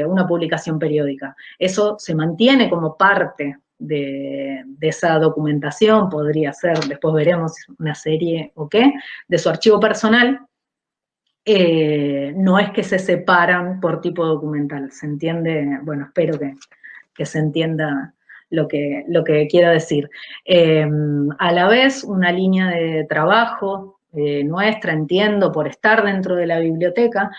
Speaker 2: una publicación periódica. Eso se mantiene como parte de esa documentación, podría ser, después veremos una serie o qué, de su archivo personal. No es que se separan por tipo documental, ¿se entiende? Bueno, espero que se entienda lo que quiero decir. A la vez, una línea de trabajo nuestra, entiendo, por estar dentro de la biblioteca,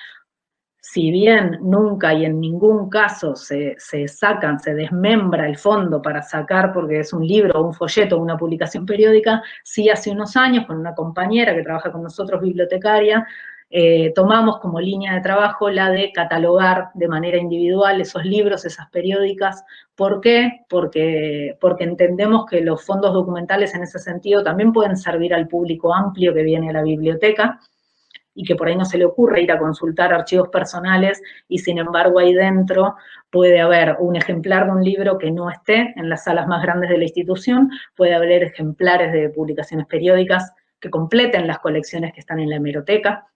Speaker 2: si bien nunca y en ningún caso se desmembra el fondo para sacar, porque es un libro, un folleto, una publicación periódica, sí hace unos años, con una compañera que trabaja con nosotros, bibliotecaria, tomamos como línea de trabajo la de catalogar de manera individual esos libros, esas periódicas. ¿Por qué? Porque entendemos que los fondos documentales en ese sentido también pueden servir al público amplio que viene a la biblioteca, y que por ahí no se le ocurre ir a consultar archivos personales, y sin embargo ahí dentro puede haber un ejemplar de un libro que no esté en las salas más grandes de la institución, puede haber ejemplares de publicaciones periódicas que completen las colecciones que están en la hemeroteca.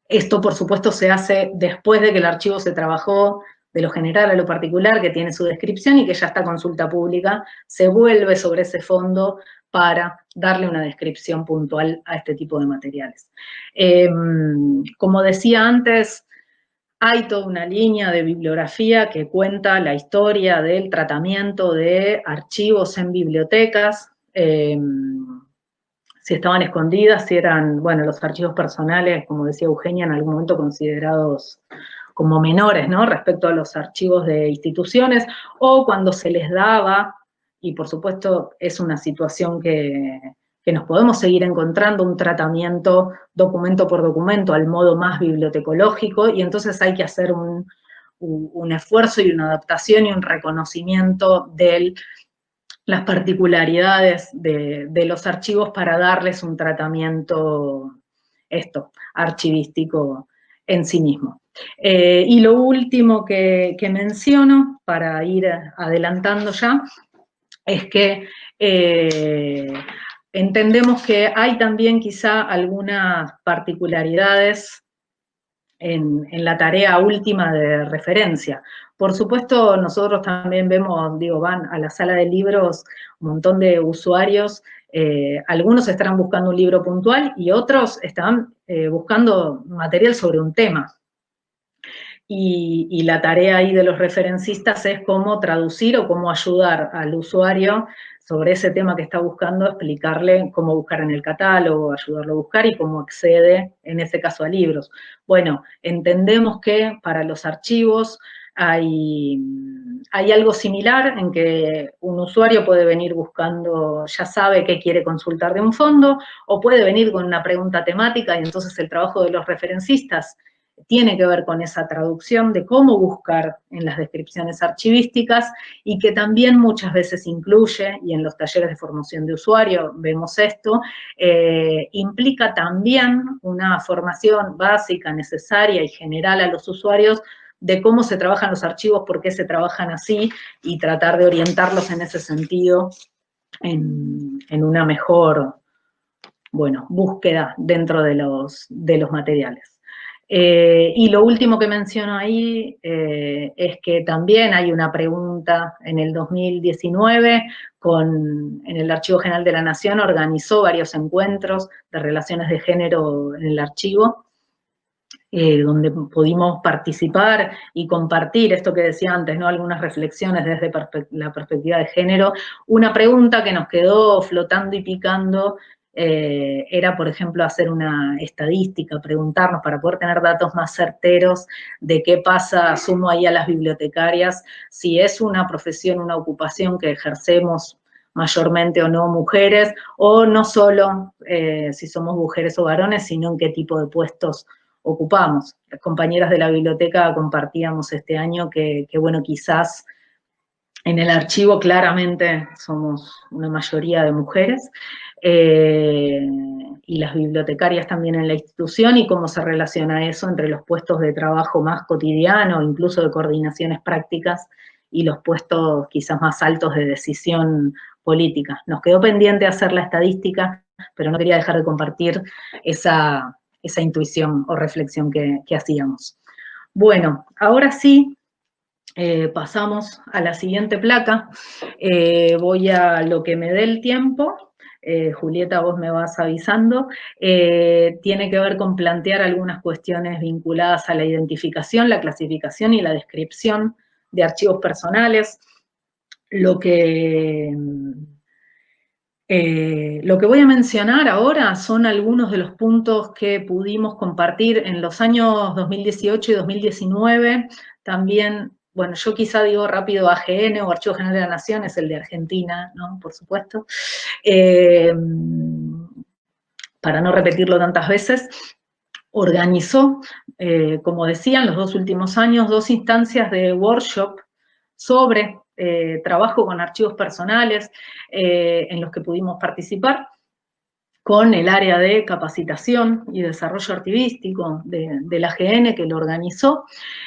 Speaker 2: Esto, por supuesto, se hace después de que el archivo se trabajó de lo general a lo particular, que tiene su descripción y que ya está a consulta pública, se vuelve sobre ese fondo para darle una descripción puntual a este tipo de materiales. Como decía antes, hay toda una línea de bibliografía que cuenta la historia del tratamiento de archivos en bibliotecas, si estaban escondidas, si eran, bueno, los archivos personales, como decía Eugenia, en algún momento considerados como menores, ¿no?, respecto a los archivos de instituciones, o cuando se les daba, y por supuesto es una situación que nos podemos seguir encontrando, un tratamiento documento por documento al modo más bibliotecológico, y entonces hay que hacer un esfuerzo y una adaptación y un reconocimiento de las particularidades de los archivos para darles un tratamiento archivístico en sí mismo. Y lo último que menciono, para ir adelantando ya, es que entendemos que hay también quizá algunas particularidades en la tarea última de referencia. Por supuesto, nosotros también vemos, digo, van a la sala de libros un montón de usuarios, algunos estarán buscando un libro puntual y otros están buscando material sobre un tema. Y la tarea ahí de los referencistas es cómo traducir o cómo ayudar al usuario sobre ese tema que está buscando, explicarle cómo buscar en el catálogo, ayudarlo a buscar y cómo accede, en ese caso, a libros. Bueno, entendemos que para los archivos hay algo similar en que un usuario puede venir buscando, ya sabe qué quiere consultar de un fondo, o puede venir con una pregunta temática, y entonces el trabajo de los referencistas tiene que ver con esa traducción de cómo buscar en las descripciones archivísticas, y que también muchas veces incluye, y en los talleres de formación de usuario vemos esto, implica también una formación básica, necesaria y general a los usuarios de cómo se trabajan los archivos, por qué se trabajan así, y tratar de orientarlos en ese sentido en una mejor, bueno, búsqueda dentro de los materiales. Y lo último que menciono ahí es que también hay una pregunta en el 2019, en el Archivo General de la Nación organizó varios encuentros de relaciones de género en el archivo, donde pudimos participar y compartir esto que decía antes, ¿no? Algunas reflexiones desde la perspectiva de género. Una pregunta que nos quedó flotando y picando era, por ejemplo, hacer una estadística, preguntarnos para poder tener datos más certeros de qué pasa, sumo ahí a las bibliotecarias, si es una profesión, una ocupación que ejercemos mayormente o no mujeres, o no solo si somos mujeres o varones, sino en qué tipo de puestos ocupamos. Las compañeras de la biblioteca compartíamos este año que bueno, quizás en el archivo claramente somos una mayoría de mujeres, y las bibliotecarias también en la institución, y cómo se relaciona eso entre los puestos de trabajo más cotidiano, incluso de coordinaciones prácticas, y los puestos quizás más altos de decisión política. Nos quedó pendiente hacer la estadística, pero no quería dejar de compartir esa intuición o reflexión que hacíamos. Bueno, ahora sí, pasamos a la siguiente placa. Voy a lo que me dé el tiempo. Julieta, vos me vas avisando. Tiene que ver con plantear algunas cuestiones vinculadas a la identificación, la clasificación y la descripción de archivos personales. Lo que voy a mencionar ahora son algunos de los puntos que pudimos compartir en los años 2018 y 2019. También, bueno, yo quizá digo rápido AGN o Archivo General de la Nación, es el de Argentina, ¿no? Por supuesto. Para no repetirlo tantas veces, organizó, como decía, en los 2 últimos años, 2 instancias de workshop sobre trabajo con archivos personales, en los que pudimos participar con el área de capacitación y desarrollo archivístico de la AGN, que lo organizó,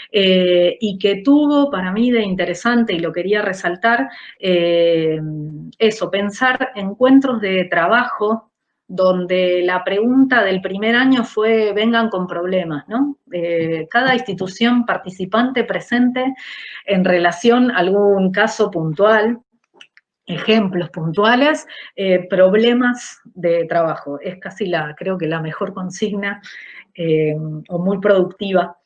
Speaker 2: y que tuvo para mí de interesante, y lo quería resaltar, eso, pensar encuentros de trabajo donde la pregunta del primer año fue, vengan con problemas, ¿no? Cada institución participante presente en relación a algún caso puntual, ejemplos puntuales, problemas de trabajo. Es casi creo que la mejor consigna, o muy productiva,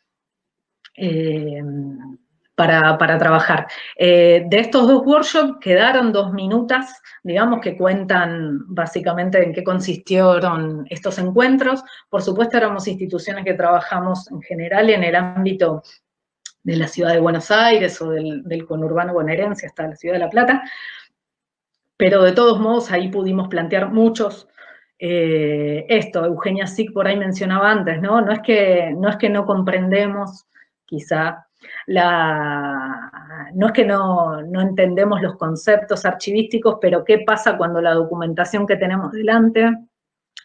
Speaker 2: para trabajar. De estos 2 workshops quedaron 2 minutas, digamos, que cuentan básicamente en qué consistieron estos encuentros. Por supuesto, éramos instituciones que trabajamos en general en el ámbito de la ciudad de Buenos Aires o del conurbano bonaerense hasta la ciudad de La Plata, pero de todos modos ahí pudimos plantear muchos. Esto, Eugenia Sick por ahí mencionaba antes, ¿no? No es que no comprendemos, quizá, no es que no entendemos los conceptos archivísticos, pero ¿qué pasa cuando la documentación que tenemos delante,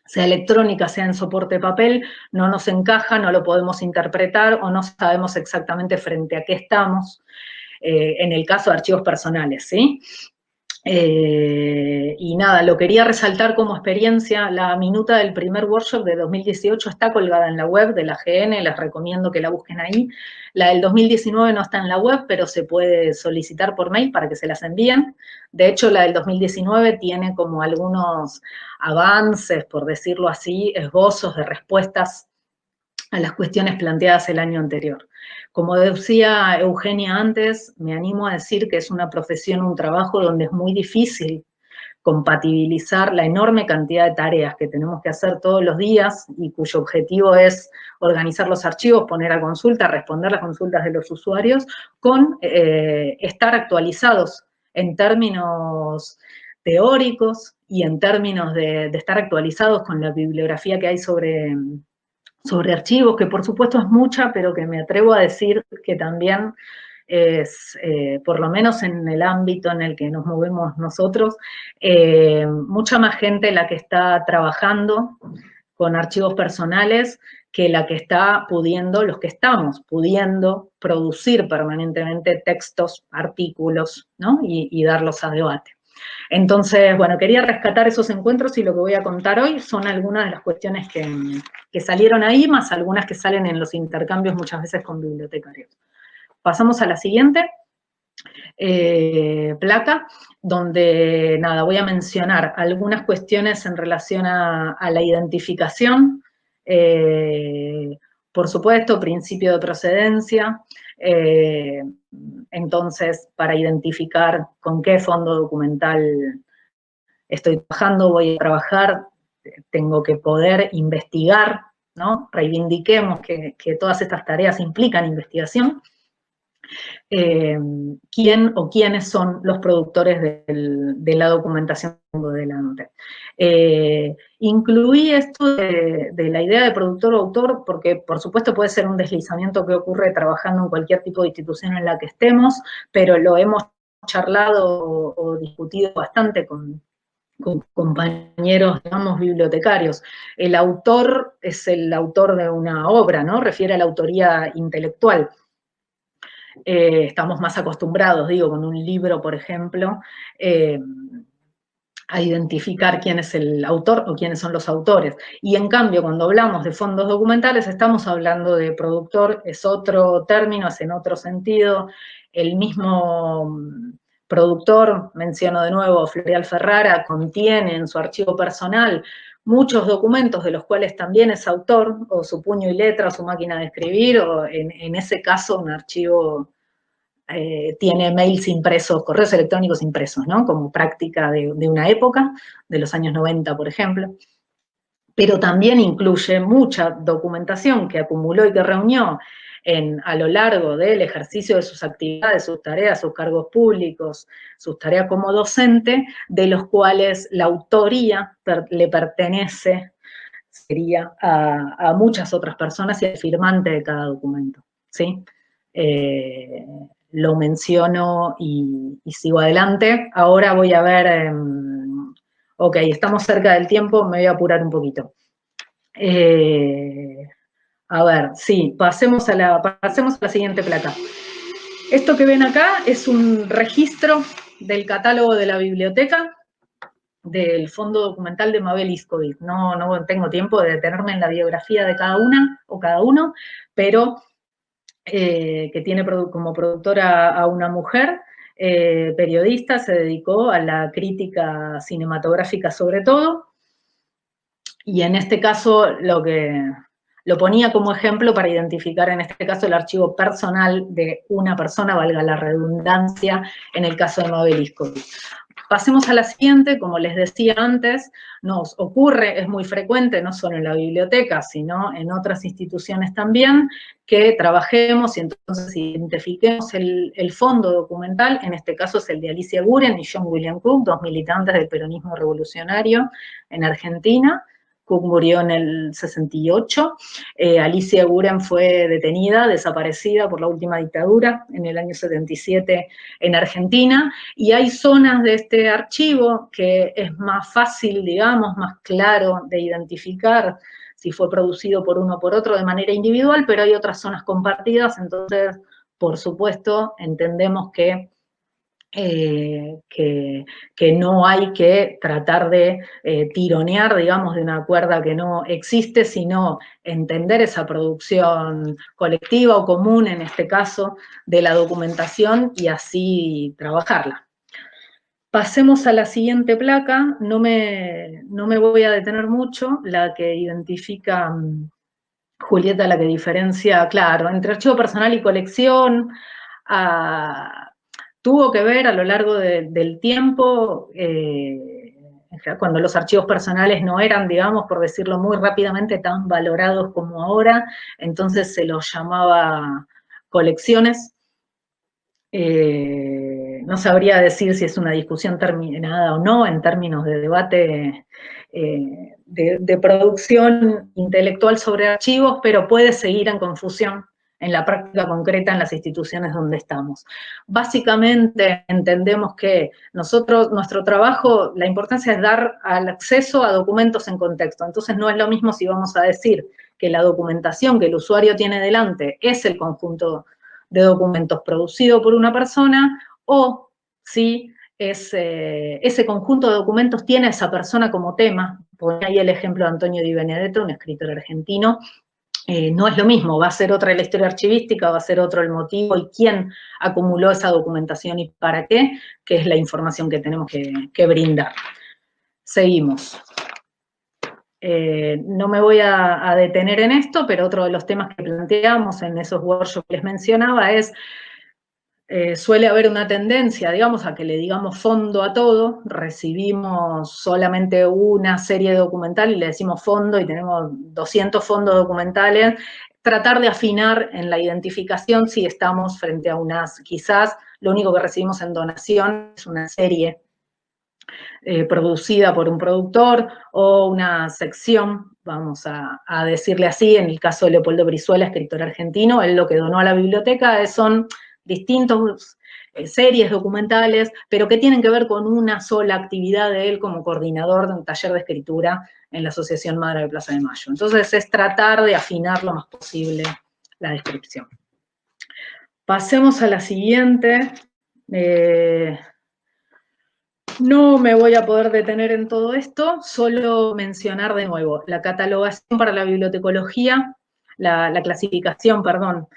Speaker 2: sea electrónica, sea en soporte de papel, no nos encaja, no lo podemos interpretar o no sabemos exactamente frente a qué estamos, en el caso de archivos personales, ¿sí? Y nada, lo quería resaltar como experiencia. La minuta del primer workshop de 2018 está colgada en la web de la AGN, les recomiendo que la busquen ahí. La del 2019 no está en la web, pero se puede solicitar por mail para que se las envíen. De hecho, la del 2019 tiene como algunos avances, por decirlo así, esbozos de respuestas a las cuestiones planteadas el año anterior. Como decía Eugenia antes, me animo a decir que es una profesión, un trabajo donde es muy difícil compatibilizar la enorme cantidad de tareas que tenemos que hacer todos los días y cuyo objetivo es organizar los archivos, poner a consulta, responder las consultas de los usuarios, con estar actualizados en términos teóricos y en términos de estar actualizados con la bibliografía que hay sobre archivos, que por supuesto es mucha, pero que me atrevo a decir que también es, por lo menos en el ámbito en el que nos movemos nosotros, mucha más gente la que está trabajando con archivos personales que la que está pudiendo, los que estamos pudiendo producir permanentemente textos, artículos, ¿no? Y darlos a debate. Entonces, bueno, quería rescatar esos encuentros y lo que voy a contar hoy son algunas de las cuestiones que salieron ahí, más algunas que salen en los intercambios muchas veces con bibliotecarios. Pasamos a la siguiente placa, donde, nada, voy a mencionar algunas cuestiones en relación a la identificación, Por supuesto, principio de procedencia, entonces, para identificar con qué fondo documental estoy trabajando, voy a trabajar, tengo que poder investigar, ¿no? Reivindiquemos que todas estas tareas implican investigación. ¿Quién o quiénes son los productores de la documentación delante? Incluí esto de la idea de productor o autor porque, por supuesto, puede ser un deslizamiento que ocurre trabajando en cualquier tipo de institución en la que estemos, pero lo hemos charlado o discutido bastante con compañeros, digamos, bibliotecarios. El autor es el autor de una obra, ¿no? Refiere a la autoría intelectual. Estamos más acostumbrados, digo, con un libro, por ejemplo, a identificar quién es el autor o quiénes son los autores. Y en cambio, cuando hablamos de fondos documentales, estamos hablando de productor, es otro término, es en otro sentido. El mismo productor, menciono de nuevo, Floreal Ferrara, contiene en su archivo personal muchos documentos de los cuales también es autor, o su puño y letra, o su máquina de escribir, o en ese caso un archivo tiene mails impresos, correos electrónicos impresos, ¿no? Como práctica de una época, de los años 90, por ejemplo. Pero también incluye mucha documentación que acumuló y que reunió a lo largo del ejercicio de sus actividades, sus tareas, sus cargos públicos, sus tareas como docente, de los cuales la autoría le pertenece, sería a muchas otras personas y al firmante de cada documento, ¿sí? Lo menciono y sigo adelante. Ahora voy a ver, ok, estamos cerca del tiempo, me voy a apurar un poquito. A ver, sí, pasemos a la siguiente placa. Esto que ven acá es un registro del catálogo de la biblioteca del Fondo Documental de Mabel Iskovic. No tengo tiempo de detenerme en la biografía de cada una o cada uno, pero que tiene como productora a una mujer, periodista, se dedicó a la crítica cinematográfica sobre todo, y en este caso lo ponía como ejemplo para identificar en este caso el archivo personal de una persona, valga la redundancia, en el caso de Mabel Iskovic. Pasemos a la siguiente, como les decía antes, nos ocurre, es muy frecuente, no solo en la biblioteca, sino en otras instituciones también, que trabajemos y entonces identifiquemos el fondo documental, en este caso es el de Alicia Guren y John William Cook, dos militantes del peronismo revolucionario en Argentina. Cook murió en el 68, Alicia Guren fue detenida, desaparecida por la última dictadura en el año 77 en Argentina, y hay zonas de este archivo que es más fácil, digamos, más claro de identificar si fue producido por uno o por otro de manera individual, pero hay otras zonas compartidas, entonces, por supuesto, entendemos que no hay que tratar de tironear, digamos, de una cuerda que no existe, sino entender esa producción colectiva o común, en este caso, de la documentación y así trabajarla. Pasemos a la siguiente placa, no me voy a detener mucho, la que identifica Julieta, la que diferencia, claro, entre archivo personal y colección. Tuvo que ver a lo largo del tiempo, cuando los archivos personales no eran, digamos, por decirlo muy rápidamente, tan valorados como ahora, entonces se los llamaba colecciones. No sabría decir si es una discusión terminada o no en términos de debate de producción intelectual sobre archivos, pero puede seguir en confusión en la práctica concreta en las instituciones donde estamos. Básicamente entendemos que nuestro trabajo, la importancia es dar al acceso a documentos en contexto. Entonces no es lo mismo si vamos a decir que la documentación que el usuario tiene delante es el conjunto de documentos producido por una persona, o si ese conjunto de documentos tiene a esa persona como tema. Pone ahí el ejemplo de Antonio Di Benedetto, un escritor argentino. No es lo mismo, va a ser otra la historia archivística, va a ser otro el motivo y quién acumuló esa documentación y para qué, que es la información que tenemos que brindar. Seguimos. No me voy a detener en esto, pero otro de los temas que planteamos en esos workshops que les mencionaba es, suele haber una tendencia, digamos, a que le digamos fondo a todo, recibimos solamente una serie de documental y le decimos fondo y tenemos 200 fondos documentales, tratar de afinar en la identificación si estamos frente a unas, quizás lo único que recibimos en donación es una serie producida por un productor o una sección, vamos a decirle así, en el caso de Leopoldo Brizuela, escritor argentino, él lo que donó a la biblioteca son distintos series documentales, pero que tienen que ver con una sola actividad de él como coordinador de un taller de escritura en la Asociación Madre de Plaza de Mayo. Entonces es tratar de afinar lo más posible la descripción. Pasemos a la siguiente. No me voy a poder detener en todo esto, solo mencionar de nuevo la catalogación para la bibliotecología, la clasificación, perdón,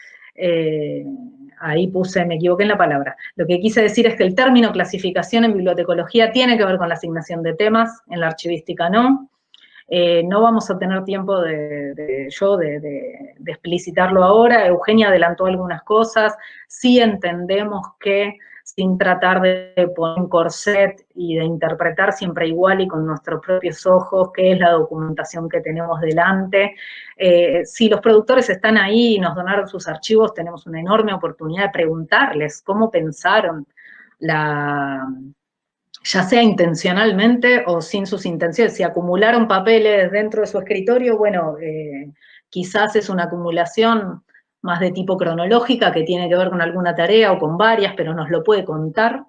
Speaker 2: ahí puse, me equivoqué en la palabra. Lo que quise decir es que el término clasificación en bibliotecología tiene que ver con la asignación de temas, en la archivística no. No vamos a tener tiempo de explicitarlo ahora. Eugenia adelantó algunas cosas. Sí entendemos que sin tratar de poner un corset y de interpretar siempre igual y con nuestros propios ojos qué es la documentación que tenemos delante. Si los productores están ahí y nos donaron sus archivos, tenemos una enorme oportunidad de preguntarles cómo pensaron ya sea intencionalmente o sin sus intenciones. Si acumularon papeles dentro de su escritorio, bueno, quizás es una acumulación más de tipo cronológica que tiene que ver con alguna tarea o con varias, pero nos lo puede contar.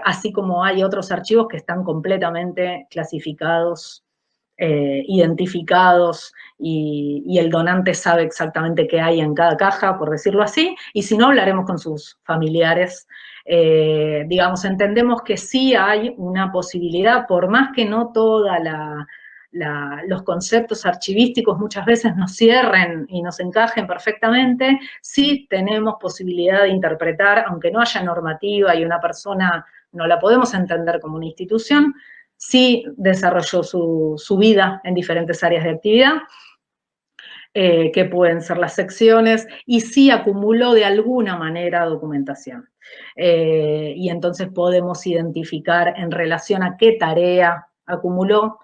Speaker 2: Así como hay otros archivos que están completamente clasificados, identificados, y el donante sabe exactamente qué hay en cada caja, por decirlo así, y si no, hablaremos con sus familiares. Digamos, entendemos que sí hay una posibilidad, por más que no toda los conceptos archivísticos muchas veces nos cierren y nos encajen perfectamente, sí tenemos posibilidad de interpretar, aunque no haya normativa y una persona no la podemos entender como una institución, sí desarrolló su vida en diferentes áreas de actividad, que pueden ser las secciones, y sí acumuló de alguna manera documentación. Y entonces podemos identificar en relación a qué tarea acumuló.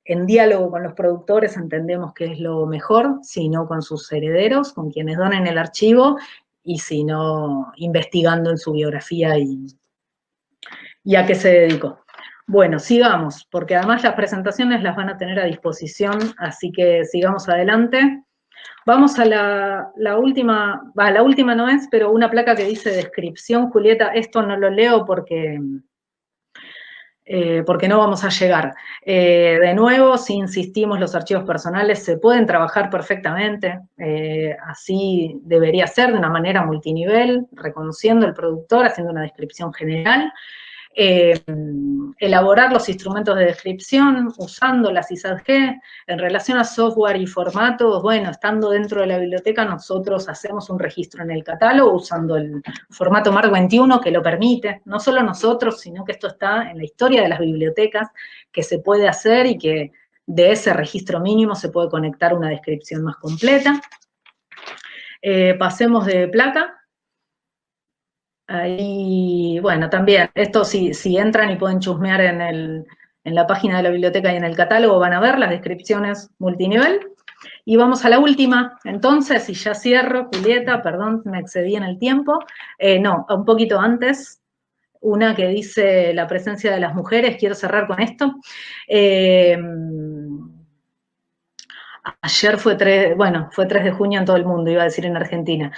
Speaker 2: En diálogo con los productores entendemos que es lo mejor, si no con sus herederos, con quienes donen el archivo, y si no, investigando en su biografía y a qué se dedicó. Bueno, sigamos, porque además las presentaciones las van a tener a disposición, así que sigamos adelante. Vamos a la última, la última no es, pero una placa que dice descripción, Julieta, esto no lo leo porque no vamos a llegar. De nuevo, si insistimos, los archivos personales se pueden trabajar perfectamente, así debería ser, de una manera multinivel, reconociendo el productor, haciendo una descripción general, elaborar los instrumentos de descripción usando las ISADG. En relación a software y formatos, bueno, estando dentro de la biblioteca nosotros hacemos un registro en el catálogo usando el formato MARC 21 que lo permite, no solo nosotros, sino que esto está en la historia de las bibliotecas, que se puede hacer y que de ese registro mínimo se puede conectar una descripción más completa. Pasemos de placa. Ahí, bueno, también, esto si entran y pueden chusmear en la página de la biblioteca y en el catálogo, van a ver las descripciones multinivel. Y vamos a la última, entonces, y ya cierro, Julieta, perdón, me excedí en el tiempo. No, un poquito antes, una que dice la presencia de las mujeres, quiero cerrar con esto. Ayer fue 3 de junio en todo el mundo, iba a decir en Argentina.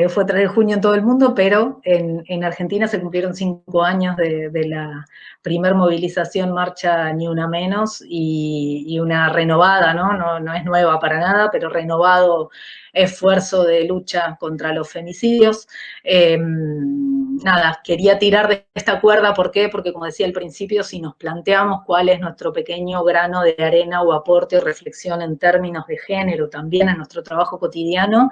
Speaker 2: Fue 3 de junio en todo el mundo, pero en Argentina se cumplieron 5 años de la primer movilización, marcha Ni Una Menos, y una renovada, no es nueva para nada, pero renovado esfuerzo de lucha contra los femicidios. Nada, quería tirar de esta cuerda, ¿por qué? Porque como decía al principio, si nos planteamos cuál es nuestro pequeño grano de arena o aporte o reflexión en términos de género, también en nuestro trabajo cotidiano,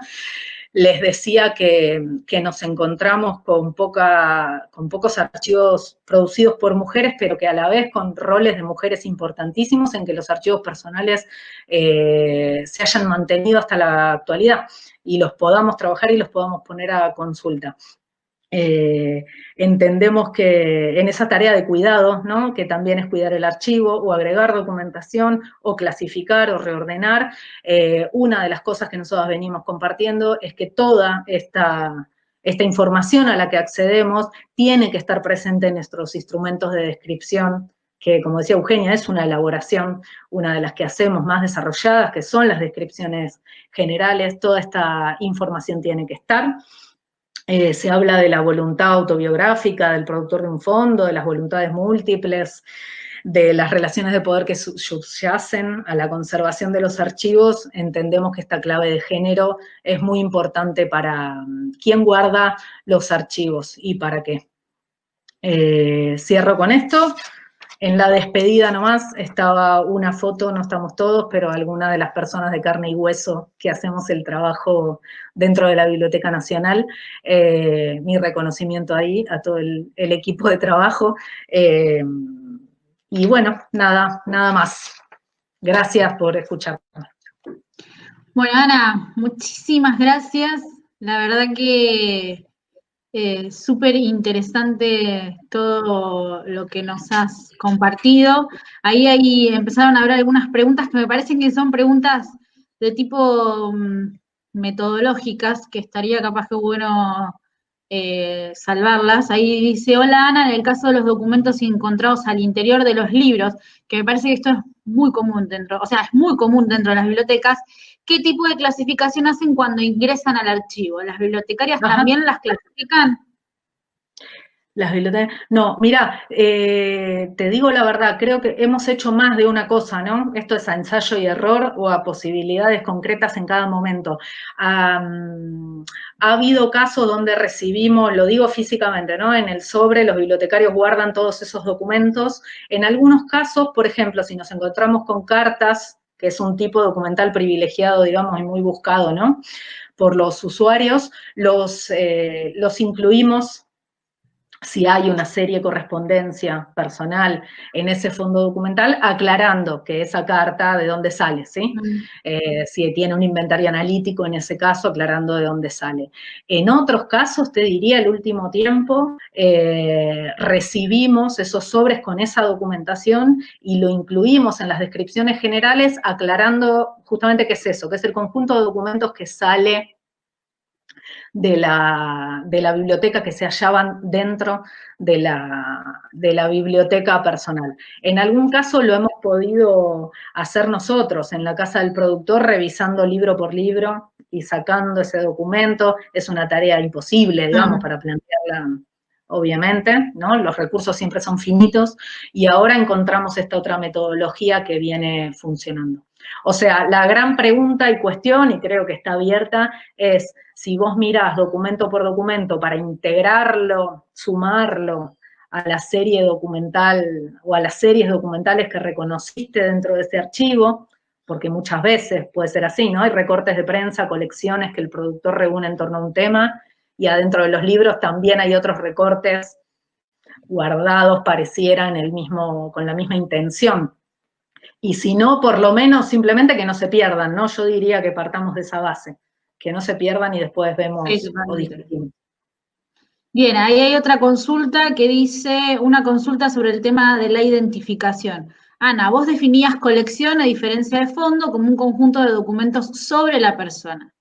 Speaker 2: les decía que nos encontramos con pocos archivos producidos por mujeres, pero que a la vez con roles de mujeres importantísimos en que los archivos personales se hayan mantenido hasta la actualidad y los podamos trabajar y los podamos poner a consulta. Entendemos que en esa tarea de cuidado, ¿no? Que también es cuidar el archivo o agregar documentación o clasificar o reordenar, una de las cosas que nosotros venimos compartiendo es que toda esta información a la que accedemos tiene que estar presente en nuestros instrumentos de descripción, que como decía Eugenia, es una elaboración, una de las que hacemos más desarrolladas, que son las descripciones generales. Toda esta información tiene que estar. Se habla de la voluntad autobiográfica del productor de un fondo, de las voluntades múltiples, de las relaciones de poder que subyacen a la conservación de los archivos. Entendemos que esta clave de género es muy importante para quién guarda los archivos y para qué. Cierro con esto. En la despedida nomás estaba una foto, no estamos todos, pero algunas de las personas de carne y hueso que hacemos el trabajo dentro de la Biblioteca Nacional. Mi reconocimiento ahí a todo el equipo de trabajo. Y bueno, nada más. Gracias por escucharme.
Speaker 1: Bueno, Ana, muchísimas gracias. La verdad que súper interesante todo lo que nos has compartido. Ahí empezaron a haber algunas preguntas que me parecen que son preguntas de tipo metodológicas, que estaría capaz que bueno salvarlas. Ahí dice, hola Ana, en el caso de los documentos encontrados al interior de los libros, que me parece que esto es muy común dentro de las bibliotecas, ¿qué tipo de clasificación hacen cuando ingresan al archivo? ¿Las bibliotecarias también las clasifican?
Speaker 2: Las bibliotecas. No, mira, te digo la verdad, creo que hemos hecho más de una cosa, ¿no? Esto es a ensayo y error o a posibilidades concretas en cada momento. Ha habido casos donde recibimos, lo digo físicamente, ¿no? En el sobre los bibliotecarios guardan todos esos documentos. En algunos casos, por ejemplo, si nos encontramos con cartas, que es un tipo documental privilegiado, digamos, y muy buscado, ¿no? Por los usuarios, los incluimos si hay una serie de correspondencia personal en ese fondo documental, aclarando que esa carta de dónde sale, ¿sí? Si tiene un inventario analítico, en ese caso, aclarando de dónde sale. En otros casos, te diría, el último tiempo, recibimos esos sobres con esa documentación y lo incluimos en las descripciones generales, aclarando justamente qué es eso, que es el conjunto de documentos que sale de la biblioteca, que se hallaban dentro de la biblioteca personal. En algún caso lo hemos podido hacer nosotros en la casa del productor, revisando libro por libro y sacando ese documento. Es una tarea imposible, digamos, para plantearla, obviamente, ¿no? Los recursos siempre son finitos, y ahora encontramos esta otra metodología que viene funcionando. O sea, la gran pregunta y cuestión, y creo que está abierta, es si vos mirás documento por documento para integrarlo, sumarlo a la serie documental o a las series documentales que reconociste dentro de ese archivo, porque muchas veces puede ser así, ¿no? Hay recortes de prensa, colecciones que el productor reúne en torno a un tema, y adentro de los libros también hay otros recortes guardados, pareciera, con la misma intención. Y si no, por lo menos simplemente que no se pierdan, ¿no? Yo diría que partamos de esa base, que no se pierdan y después vemos o discutimos.
Speaker 1: Bien, ahí hay otra consulta que dice, una consulta sobre el tema de la identificación. Ana, vos definías colección, a diferencia de fondo, como un conjunto de documentos sobre la persona.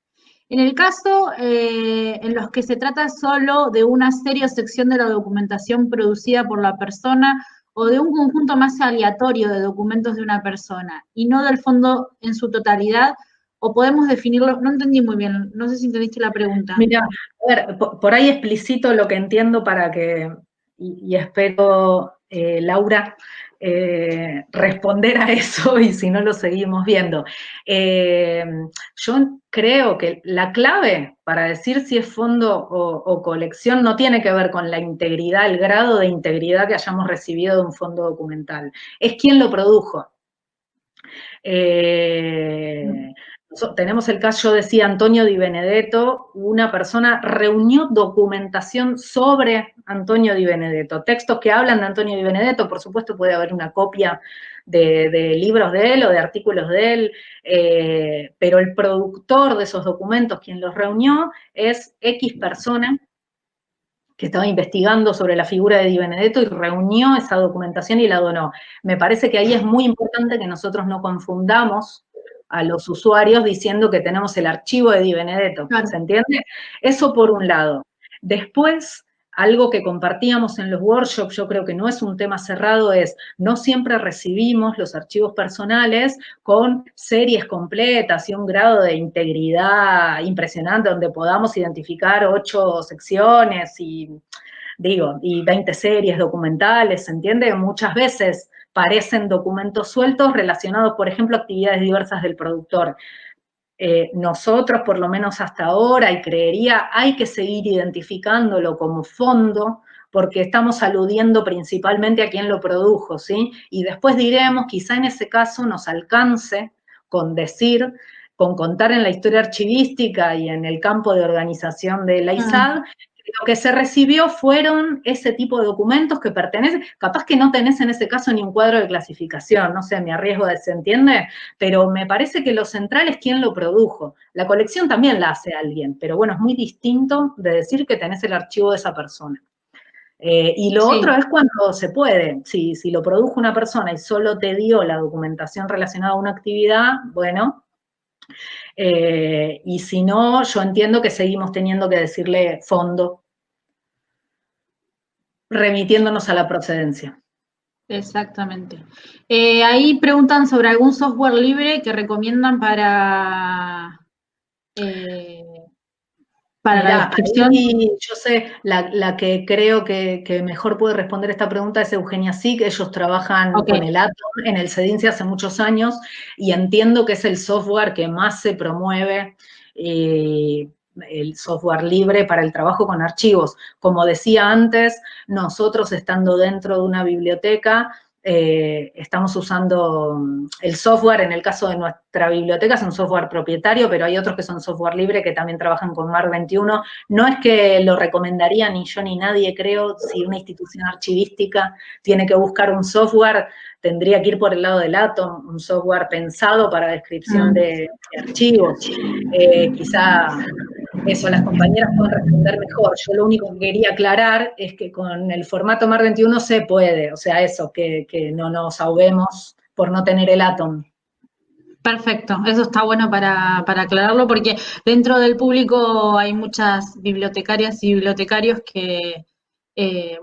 Speaker 1: En el caso en los que se trata solo de una serie o sección de la documentación producida por la persona, o de un conjunto más aleatorio de documentos de una persona, y no del fondo en su totalidad, o podemos definirlo, no entendí muy bien, no sé si entendiste la pregunta.
Speaker 2: Mira, a ver, por ahí explicito lo que entiendo para que, y espero, Laura, responder a eso, y si no lo seguimos viendo. Yo creo que la clave para decir si es fondo o colección no tiene que ver con la integridad, el grado de integridad que hayamos recibido de un fondo documental, es quién lo produjo. Tenemos el caso, yo decía, Antonio Di Benedetto, una persona reunió documentación sobre Antonio Di Benedetto, textos que hablan de Antonio Di Benedetto, por supuesto puede haber una copia de libros de él o de artículos de él, pero el productor de esos documentos, quien los reunió, es X persona que estaba investigando sobre la figura de Di Benedetto y reunió esa documentación y la donó. Me parece que ahí es muy importante que nosotros no confundamos a los usuarios diciendo que tenemos el archivo de Di Benedetto,
Speaker 1: Claro.
Speaker 2: ¿se entiende? Eso por un lado. Después, algo que compartíamos en los workshops, yo creo que no es un tema cerrado, es no siempre recibimos los archivos personales con series completas y un grado de integridad impresionante donde podamos identificar 8 secciones y 20 series documentales, ¿se entiende? Muchas veces parecen documentos sueltos relacionados, por ejemplo, a actividades diversas del productor. Nosotros, por lo menos hasta ahora, y creería, hay que seguir identificándolo como fondo, porque estamos aludiendo principalmente a quien lo produjo, ¿sí? Y después diremos, quizá en ese caso nos alcance con decir, con contar en la historia archivística y en el campo de organización de la ISAD, lo que se recibió fueron ese tipo de documentos que pertenecen, capaz que no tenés en ese caso ni un cuadro de clasificación, no sé, me arriesgo a, ¿se entiende? Pero me parece que lo central es quién lo produjo. La colección también la hace alguien, pero bueno, es muy distinto de decir que tenés el archivo de esa persona. Y lo otro es cuando se puede, si lo produjo una persona y solo te dio la documentación relacionada a una actividad, bueno, y si no, yo entiendo que seguimos teniendo que decirle fondo, remitiéndonos a la procedencia.
Speaker 1: Exactamente. Ahí preguntan sobre algún software libre que recomiendan para
Speaker 2: Mirá,
Speaker 1: la descripción.
Speaker 2: ahí yo sé, la que creo que mejor puede responder esta pregunta es Eugenia Sick. Ellos trabajan con el Atom en el CEDINSI hace muchos años y entiendo que es el software que más se promueve, el software libre para el trabajo con archivos. Como decía antes, nosotros estando dentro de una biblioteca, estamos usando el software, en el caso de nuestra biblioteca es un software propietario, pero hay otros que son software libre que también trabajan con MARC 21. No es que lo recomendaría ni yo ni nadie, creo, si una institución archivística tiene que buscar un software, tendría que ir por el lado del Atom, un software pensado para descripción de archivos. Quizá eso las compañeras pueden responder mejor. Yo lo único que quería aclarar es que con el formato MARC 21 se puede, o sea, eso, que no nos ahoguemos por no tener el Atom.
Speaker 1: Perfecto, eso está bueno para aclararlo, porque dentro del público hay muchas bibliotecarias y bibliotecarios que, que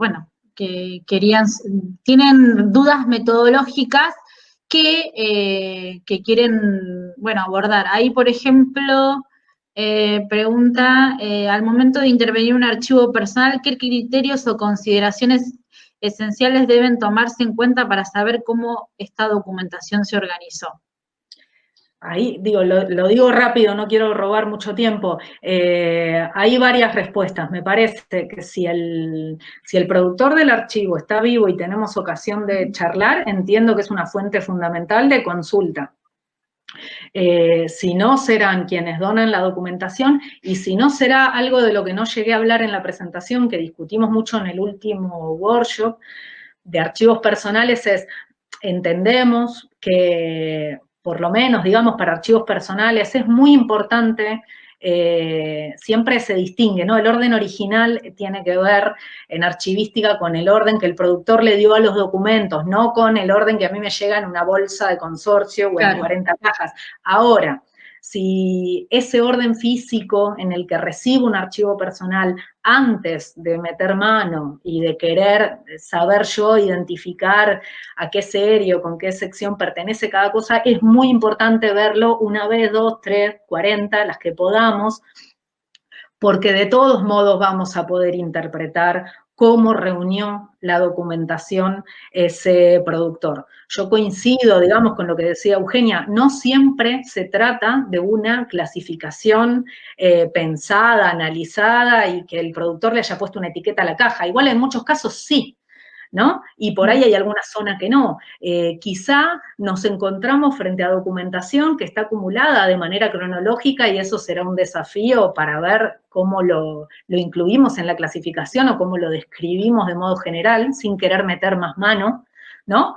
Speaker 1: tienen dudas metodológicas que quieren, abordar. Ahí, por ejemplo, pregunta, al momento de intervenir un archivo personal, ¿qué criterios o consideraciones esenciales deben tomarse en cuenta para saber cómo esta documentación se organizó?
Speaker 2: Ahí, lo digo rápido, no quiero robar mucho tiempo. Hay varias respuestas. Me parece que si el productor del archivo está vivo y tenemos ocasión de charlar, entiendo que es una fuente fundamental de consulta. Si no, serán quienes donan la documentación, y si no, será algo de lo que no llegué a hablar en la presentación, que discutimos mucho en el último workshop de archivos personales, entendemos que, por lo menos, digamos, para archivos personales es muy importante, siempre se distingue, ¿no? El orden original tiene que ver en archivística con el orden que el productor le dio a los documentos, no con el orden que a mí me llega en una bolsa de consorcio o en 40 cajas. Ahora, si ese orden físico en el que recibo un archivo personal, antes de meter mano y de querer saber yo identificar a qué serie, con qué sección pertenece cada cosa, es muy importante verlo una vez, 2, 3, 40, las que podamos, porque de todos modos vamos a poder interpretar cómo reunió la documentación ese productor. Yo coincido, digamos, con lo que decía Eugenia, no siempre se trata de una clasificación pensada, analizada y que el productor le haya puesto una etiqueta a la caja. Igual en muchos casos sí. ¿no? Y por ahí hay alguna zona que no. Quizá nos encontramos frente a documentación que está acumulada de manera cronológica y eso será un desafío para ver cómo lo incluimos en la clasificación o cómo lo describimos de modo general, sin querer meter más mano, ¿no?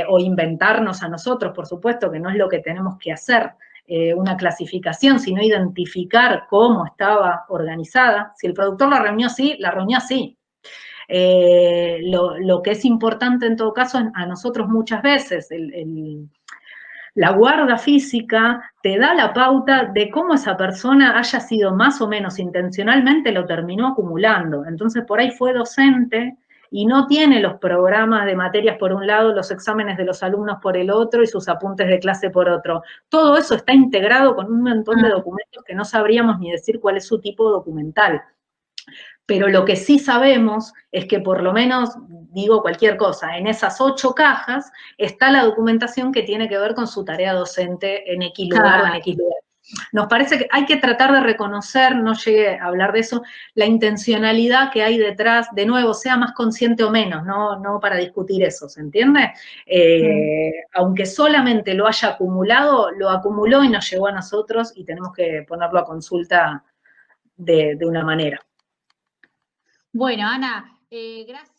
Speaker 2: O inventarnos a nosotros, por supuesto, que no es lo que tenemos que hacer, una clasificación, sino identificar cómo estaba organizada. Si el productor la reunió así, la reunió así. Lo que es importante en todo caso a nosotros muchas veces, la guarda física te da la pauta de cómo esa persona haya sido más o menos intencionalmente, lo terminó acumulando. Entonces por ahí fue docente y no tiene los programas de materias por un lado, los exámenes de los alumnos por el otro y sus apuntes de clase por otro. Todo eso está integrado con un montón de documentos que no sabríamos ni decir cuál es su tipo documental. Pero lo que sí sabemos es que por lo menos, digo cualquier cosa, en esas 8 cajas está la documentación que tiene que ver con su tarea docente en X lugar o en X lugar. Nos parece que hay que tratar de reconocer, no llegué a hablar de eso, la intencionalidad que hay detrás, de nuevo, sea más consciente o menos, no para discutir eso, ¿se entiende? Aunque solamente lo haya acumulado, lo acumuló y nos llegó a nosotros y tenemos que ponerlo a consulta de una manera.
Speaker 1: Bueno, Ana, gracias.